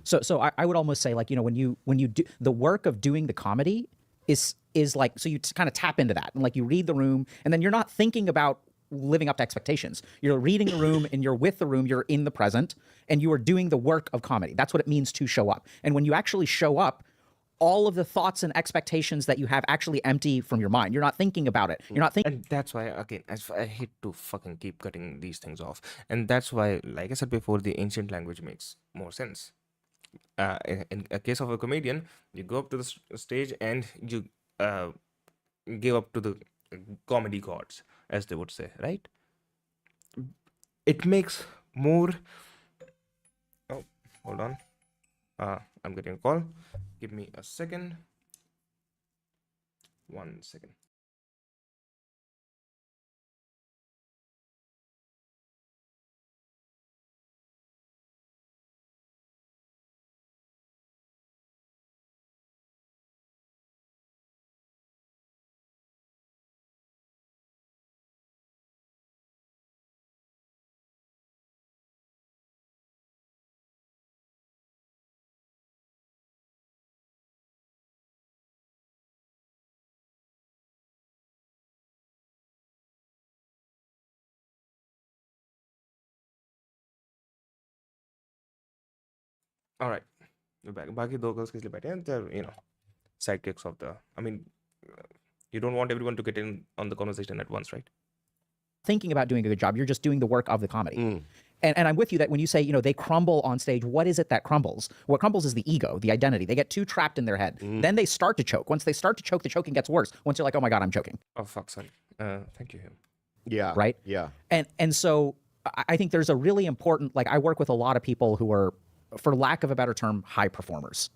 So I would almost say, like, when you do the work of doing the comedy is like, so you kind of tap into that, and like you read the room, and then you're not thinking about living up to expectations. You're reading the room and you're with the room, you're in the present, and you are doing the work of comedy. That's what it means to show up. And when you actually show up, all of the thoughts and expectations that you have actually empty from your mind. You're not thinking about it. You're not thinking. And that's why, again, I hate to fucking keep cutting these things off. And that's why, like I said before, the ancient language makes more sense. in a case of a comedian, you go up to the stage and you give up to the comedy gods, as they would say, right? It makes more. Oh, hold on. I'm getting a call. Give me a second. 1 second. All right, we're back. बाकी दो girls किस लिए बैठे हैं? They're sidekicks of the. I mean, you don't want everyone to get in on the conversation at once, right? Thinking about doing a good job, you're just doing the work of the comedy. And I'm with you that when you say, they crumble on stage, what is it that crumbles? What crumbles is the ego, the identity. They get too trapped in their head. Then they start to choke. Once they start to choke, the choking gets worse. Once you're like, oh my God, I'm choking. Oh fuck, sorry. Thank you. Yeah. Right? Yeah. And so I think there's a really important, like I work with a lot of people who are, for lack of a better term, high performers.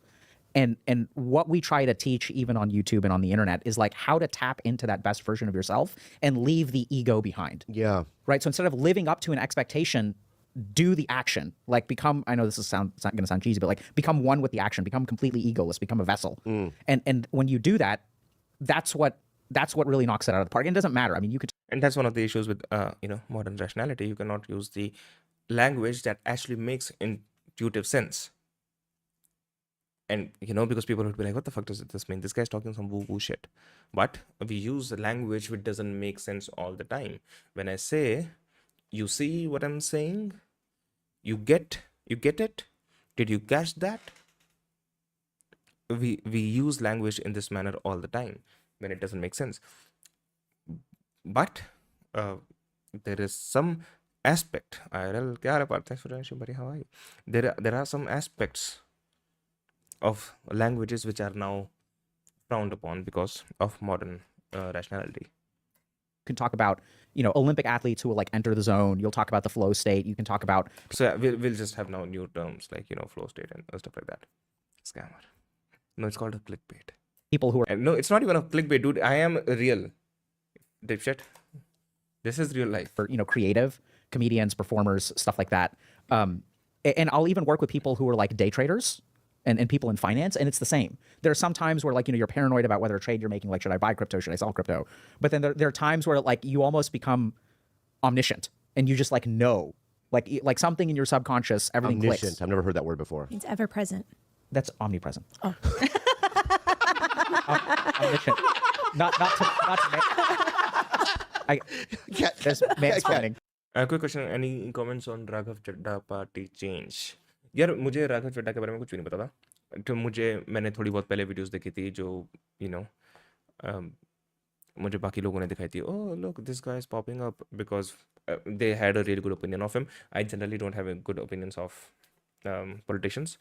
And what we try to teach even on YouTube and on the internet is like how to tap into that best version of yourself and leave the ego behind. Yeah. Right? So instead of living up to an expectation, do the action. Like become, I know this is it's not going to sound cheesy, but like become one with the action, become completely egoless, become a vessel. And when you do that, that's what really knocks it out of the park. And it doesn't matter. I mean, you could. And that's one of the issues with modern rationality. You cannot use the language that actually makes intuitive sense. And because people would be like, what the fuck does this mean? This guy's talking some woo-woo shit. But we use the language which doesn't make sense all the time. When I say, you see what I'm saying? You get it? Did you catch that? We use language in this manner all the time when it doesn't make sense. But there is some aspect. IRL, thanks for joining, buddy. How are you? There are some aspects of languages which are now frowned upon because of modern rationality. You can talk about, Olympic athletes who will like enter the zone. You'll talk about the flow state. You can talk about. So yeah, we'll just have now new terms like flow state and stuff like that. Scammer. No, it's called a clickbait. People who are. And no, it's not even a clickbait, dude. I am real. Dipshit. This is real life. For creative comedians, performers, stuff like that. And I'll even work with people who are like day traders. And people in finance, and it's the same. There are some times where like you're paranoid about whether a trade you're making, like should I buy crypto, should I sell crypto? But then there are times where like you almost become omniscient and you just like know, like something in your subconscious, everything omniscient. clicks. I've never heard that word before. It's ever present. That's omnipresent. Oh. Omniscient. Not to there's mansplaining. Quick question. Any comments on Raghav Chadda party change? यार मुझे राघव चड्ढा के बारे में कुछ भी नहीं पता था. तो मैंने थोड़ी बहुत पहले वीडियोस देखी थी जो मुझे बाकी लोगों ने दिखाई थी. Oh look, this guy is popping up because they had a really good opinion of him. I generally don't have a good opinions of politicians.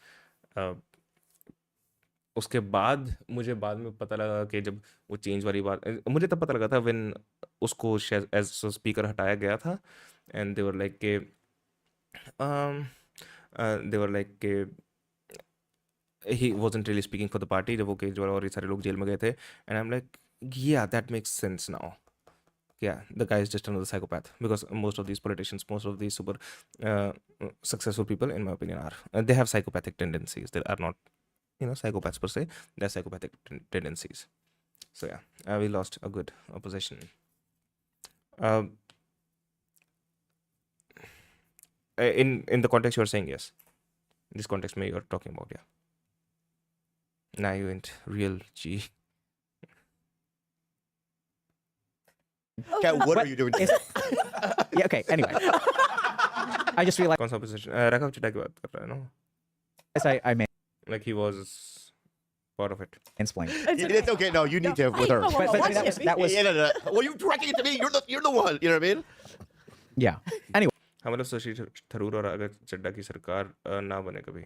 उसके बाद मुझे बाद में पता लगा कि जब वो चेंज वाली बात, मुझे तब पता लगा था when उसको एज स्पीकर हटाया गया था. And they were like कि he wasn't really speaking for the party जब वो केजरीवाल और ये सारे लोग जेल में गए थे. And I'm like, yeah, that makes sense now. Yeah, the guy is just another psychopath because most of these politicians, most of these super successful people, in my opinion, are they have psychopathic tendencies. They are not, psychopaths per se. They are psychopathic tendencies. So yeah, we lost a good opposition. In the context you are saying, yes. This context may you're talking about, yeah. Now you went real G. Okay, what are you doing? Yeah, okay, anyway. I just realized. कौन सा opposition? Raghav Chadha की बात कर रहा है, no? Yes, I mean. Like he was part of it. Explain. It's okay. No, you need to with her. But that was. Yeah, no. Well, you're directing it to me. You're the one. You know what I mean? Yeah. Anyway. हाँ मतलब शशि थरूर और राघव चड्ढा की सरकार ना बने कभी.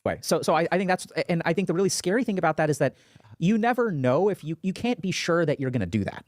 way. So I think that's, and I think the really scary thing about that is that you never know if you can't be sure that you're going to do that,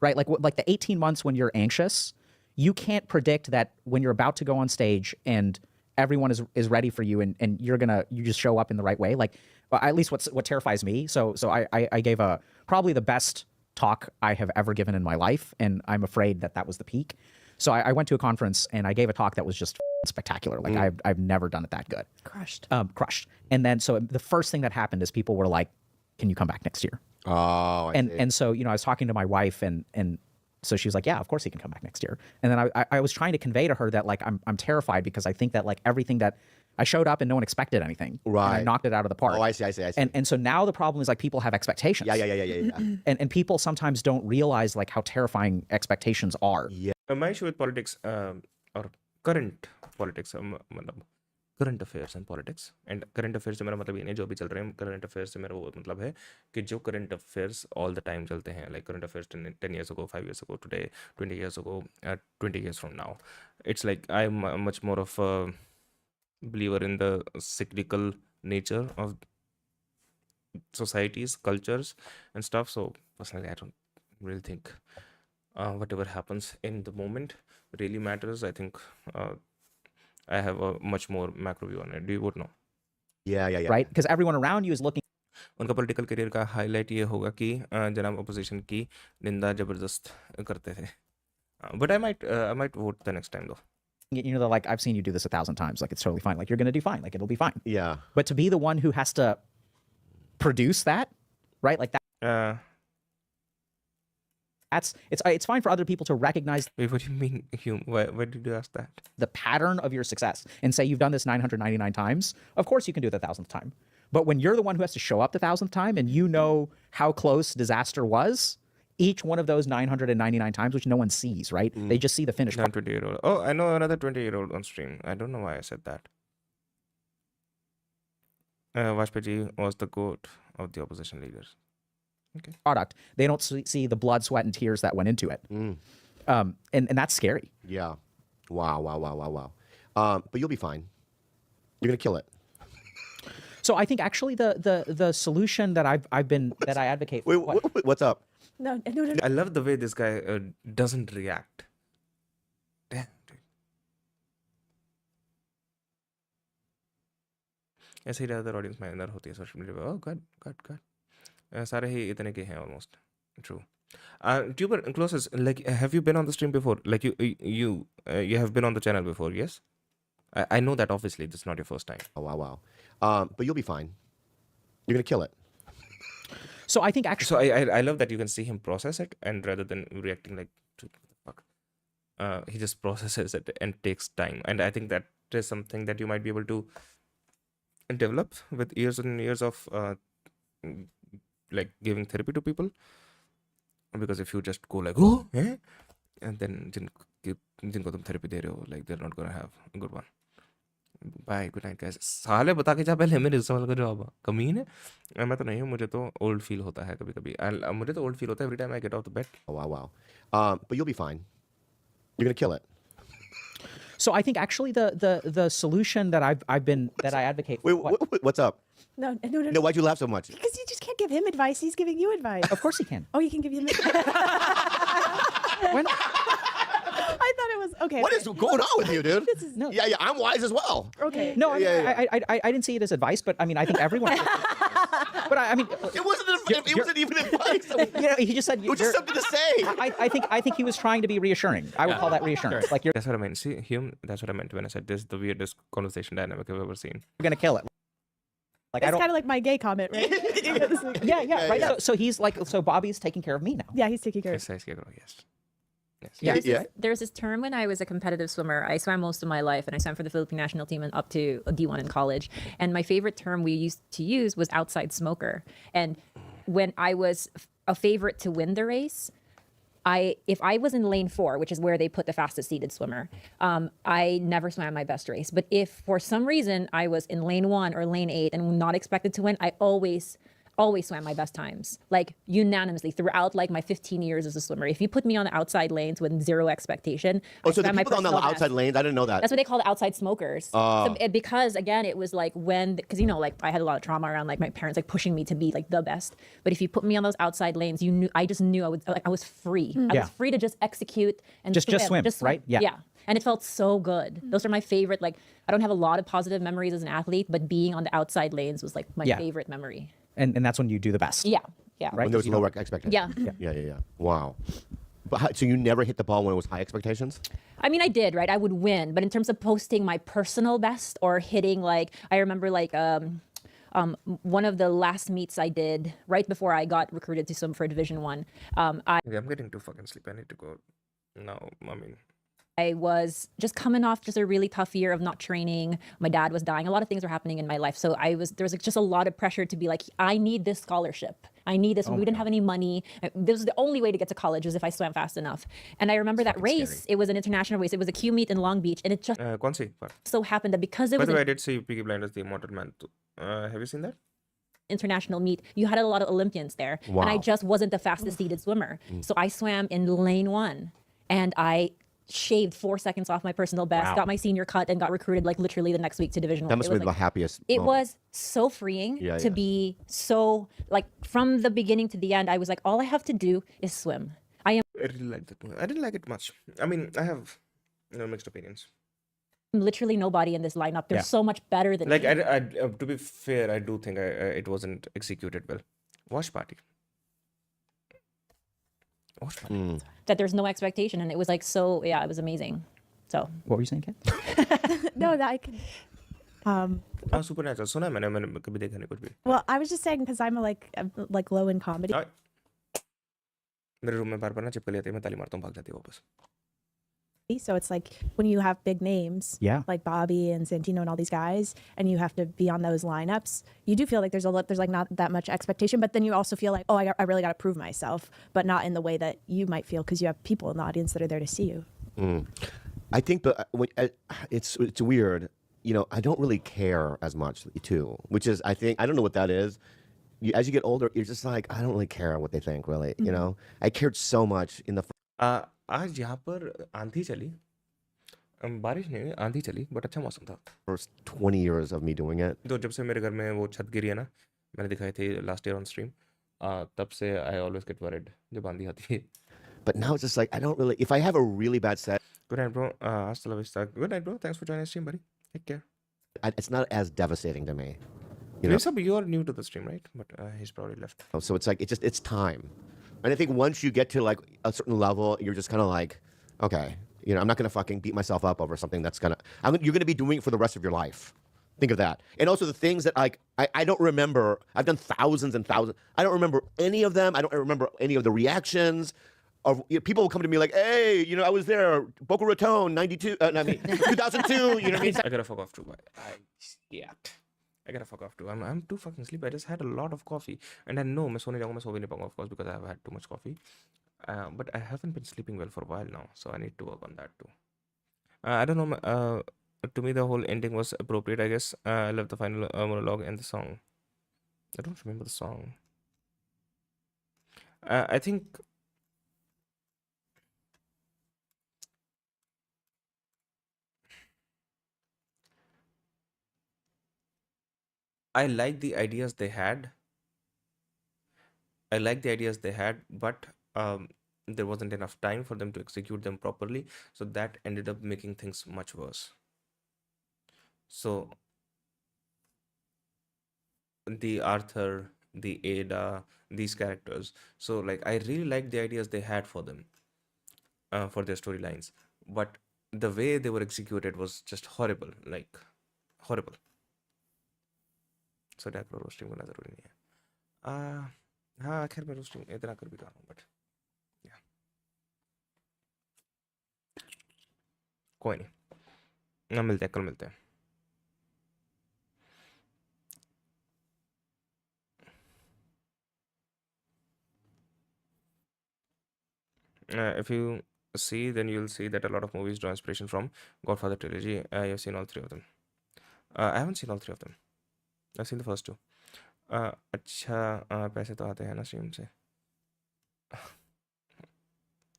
right? Like the 18 months when you're anxious, you can't predict that when you're about to go on stage and everyone is ready for you and you just show up in the right way. Like, well, at least what terrifies me. So I gave probably the best talk I have ever given in my life, and I'm afraid that was the peak. So I went to a conference and I gave a talk that was just spectacular. Like I've never done it that good. Crushed. Crushed. And then so the first thing that happened is people were like, "Can you come back next year?" Oh, and so I was talking to my wife and so she was like, "Yeah, of course he can come back next year." And then I was trying to convey to her that like I'm terrified because I think that like everything that I showed up and no one expected anything. Right. And I knocked it out of the park. Oh, I see. And so now the problem is like people have expectations. Yeah. And people sometimes don't realize like how terrifying expectations are. Yeah. My issue with politics or current politics, मतलब current affairs and politics, and current affairs से मेरा मतलब ये नहीं जो अभी चल रहे हैं, current affairs से मेरा वो मतलब है कि जो current affairs all the time चलते हैं, like current affairs 10 years ago, 5 years ago, today, 20 years ago, 20 years from now. It's like I'm much more of a believer in the cyclical nature of societies, cultures, and stuff. So personally, I don't really think whatever happens in the moment really matters. I think I have a much more macro view on it. Do you would know? Yeah. Right? Because everyone around you is looking. उनका political career का highlight ये होगा कि जनाब opposition की निंदा जबरदस्त करते थे. But I might vote the next time though. They're like, "I've seen you do this 1,000 times. Like, it's totally fine. Like, you're going to do fine. Like, it'll be fine." Yeah. But to be the one who has to produce that, right? Like that. It's fine for other people to recognize. Wait, what do you mean, Hume? Why did you ask that? The pattern of your success and say you've done this 999 times. Of course, you can do it the 1,000th time. But when you're the one who has to show up the 1,000th time and you know how close disaster was, each one of those 999 times, which no one sees, right? They just see the finish. 20-year-old. Oh, I know another 20-year-old on stream. I don't know why I said that. Vajpayee ji was the goat of the opposition leaders. Okay. Product. They don't see the blood, sweat, and tears that went into it. And that's scary. Yeah. Wow. But you'll be fine. You're gonna kill it. So I think actually the solution that I advocate. Wait, what's up? No. I love the way this guy doesn't react. Damn, dude. ऐसे ही other audience में अंदर होती है social media पे. Oh, good. सारे ही इतने के हैं almost. True. Tuber closest. Like, have you been on the stream before? Like you have been on the channel before, yes? I know that obviously this is not your first time. Oh wow. But you'll be fine. You're gonna kill it. So I think actually. So I love that you can see him process it, and rather than reacting like, what the fuck, he just processes it and takes time. And I think that is something that you might be able to develop with years and years of like giving therapy to people. Because if you just go like, oh, eh? And then जिनको तुम therapy दे रहे हो, like they're not gonna have a good one. Bye, good night guys. साले बता के जा पहले मेरे सवाल का जवाब. कमीन है. मैं तो नहीं हूँ, मुझे तो old feel होता है कभी-कभी. मुझे तो old feel होता है every time I get off the bed. Oh wow. But you'll be fine. You're gonna kill it. So I think actually the solution that I advocate. Wait, what's up? No. No, why'd you laugh so much? Because you just can't give him advice. He's giving you advice. Of course he can. Oh, you can give him advice. Why not? I thought it was okay. What is going on with you, dude? No. Yeah, I'm wise as well. Okay. No, Yeah. I didn't see it as advice, but I mean, I think everyone. But I mean, It wasn't even advice. he just said. It was just something to say. I think he was trying to be reassuring. I would call that reassurance. Like you're That's what I meant. See, Hume, that's what I meant when I said this is the weirdest conversation dynamic I've ever seen. gonna kill it. Like It's kind of like my gay comment, right? Yeah, right. So he's like, so Bobby's taking care of me now. Yeah, he's taking care of. Yes. There's this term when I was a competitive swimmer. I swam most of my life, and I swam for the Philippine national team and up to D1 in college. And my favorite term we used to use was outside smoker. And when I was a favorite to win the race, if I was in lane 4, which is where they put the fastest seated swimmer, I never swam my best race. But if for some reason I was in lane 1 or lane 8 and not expected to win, I always always swam my best times, like unanimously throughout like my 15 years as a swimmer. If you put me on the outside lanes with zero expectation, Oh, I so the swam my people on the personal outside best. lanes, I didn't know that. That's what they call the outside smokers. Oh. Because again, it was like because like I had a lot of trauma around like my parents like pushing me to be like the best. But if you put me on those outside lanes, I just knew I was free. I Yeah. was free to just execute and Just swim, right? Yeah. Yeah. And it felt so good. Those are my favorite. Like I don't have a lot of positive memories as an athlete, but being on the outside lanes was like my Yeah. favorite memory. And that's when you do the best. Yeah. Yeah. When there was lower expectations. Yeah. Yeah. Wow. But so you never hit the ball when it was high expectations? I mean, I did, right? I would win, but in terms of posting my personal best or hitting like, I remember like one of the last meets I did right before I got recruited to swim for Division One. I'm getting too fucking sleepy. I need to go now. I mean, I was just coming off just a really tough year of not training. My dad was dying. A lot of things were happening in my life. So there was like just a lot of pressure to be like, I need this scholarship. I need this. We didn't have any money. This was the only way to get to college was if I swam fast enough. And I remember that race, it was an international race. It was a Q meet in Long Beach. And it just कौन सी part? so happened that because it By was the way, I an did see Peaky Blinders, The Immortal Man. Have you seen that? international meet, you had a lot of Olympians there. Wow. And I just wasn't the fastest seated swimmer. So I swam in lane 1 and I shaved 4 seconds off my personal best, got my senior cut, and got recruited like literally the next week to Division That One. must It have was been like, the happiest it moment. was so freeing to be so like from the beginning to the end. I was like, all I have to do is swim. I am I really liked that movie. I didn't like it much. I mean, I have mixed opinions. literally nobody in this lineup. They're so much better than Like, me. to be fair, I do think it wasn't executed well. Watch Party. Watch Party. That there's no expectation, and it was like so. Yeah, it was amazing. So What were you saying, Kate? No, that I could. Supernatural. सुना है मैंने कभी देखा नहीं कुछ भी. Well, I was just saying because I'm like low in comedy. मेरे room में बार-बार ना चिपक लेती है, मैं ताली मारता हूँ, भाग जाती है वापस. So it's like when you have big names, Yeah. like Bobby and Santino and all these guys, and you have to be on those lineups, you do feel like there's like not that much expectation, but then you also feel like, oh, I really got to prove myself, but not in the way that you might feel because you have people in the audience that are there to see you. I think it's weird. You know, I don't really care as much too, which is I don't know what that is. As you get older, you're just like, I don't really care what they think, really. You know, I cared so much in the आज यहाँ पर आंधी चली. बारिश नहीं हुई, आंधी चली, बट अच्छा मौसम था. first 20 years of me doing it. तो जब से मेरे घर में वो छत गिरी है ना, मैंने दिखाई थी लास्ट ईयर ऑन स्ट्रीम, तब से आई ऑलवेज गेट वरिड जब आंधी आती है. But now it's just like I don't really. If I have a really bad set, Good night, bro. Hasta la vista. Good night, bro. Thanks for joining the stream, buddy. Take care. it's not as devastating to me. You know, You're new to the stream, right? But he's probably left. so it's like it's time, and I think once you get to like a certain level, you're just kind of like, okay, you know, I'm not gonna fucking beat myself up over something that's you're gonna be doing it for the rest of your life. Think of that. And also the things that like I don't remember. I've done thousands and thousands. I don't remember any of them. I don't remember any of the reactions. Of people will come to me like, hey, you know, I was there, Boca Raton, 92, I mean, 2002, you know what I mean? I gotta fuck off too. I gotta fuck off too. I'm too fucking sleepy. I just had a lot of coffee, and I know मैं सोने जाऊँगा मैं सो भी नहीं पाऊँगा, of course, because I have had too much coffee. But I haven't been sleeping well for a while now, so I need to work on that too. I don't know. To me, the whole ending was appropriate. I guess I love the final monologue and the song. I don't remember the song. I think. I like the ideas they had. But there wasn't enough time for them to execute them properly. So that ended up making things much worse. So the Arthur, the Ada, these characters. So like I really liked the ideas they had for them, for their storylines. But the way they were executed was just horrible. Like horrible. So that roasting करना ज़रूरी नहीं है. हाँ खैर मैं roasting इतना कर भी रहा हूँ बट कोई नहीं ना मिलते हैं कल मिलते हैं. If you see, then you'll see that a lot of movies draw inspiration from Godfather trilogy. You've seen all three of them. I haven't seen all three of them. I've seen the first two. अच्छा पैसे तो आते हैं ना stream से.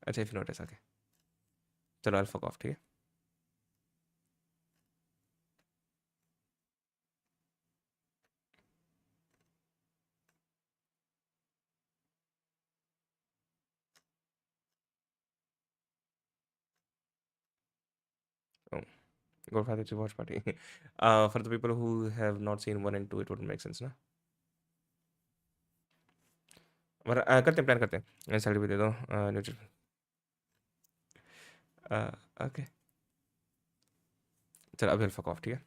अच्छा if notice okay. चलो I'll fuck off ठीक है. Oh, Godfather 2 watch party. For the people who have not seen 1 and 2 it wouldn't make sense ना. पर करते हैं प्लान करते हैं. सैलरी भी दे दो. न्यूट्रल. ओके. चलो अभी I'll fuck off ठीक है.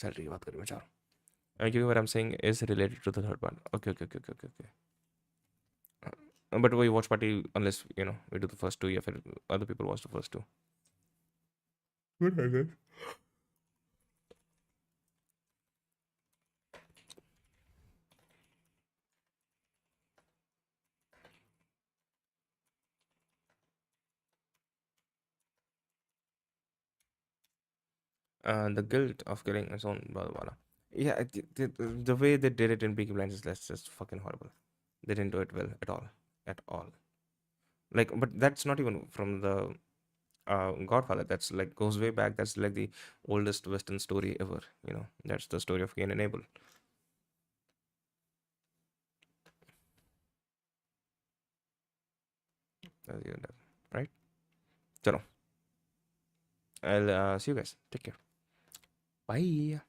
सैलरी की बात करें मैं चाह रहा हूँ. क्योंकि what I'm saying is related to the third part. Okay. But we watch party unless we do the first two. या फिर other people watch the first two. Good idea. The guilt of killing his own brother. Yeah, the way they did it in Peaky Blinders is just fucking horrible. They didn't do it well at all. Like, but that's not even from the Godfather. That's like goes way back. That's like the oldest Western story ever. That's the story of Cain and Abel. Right? Chalo. I'll see you guys. Take care. Bye.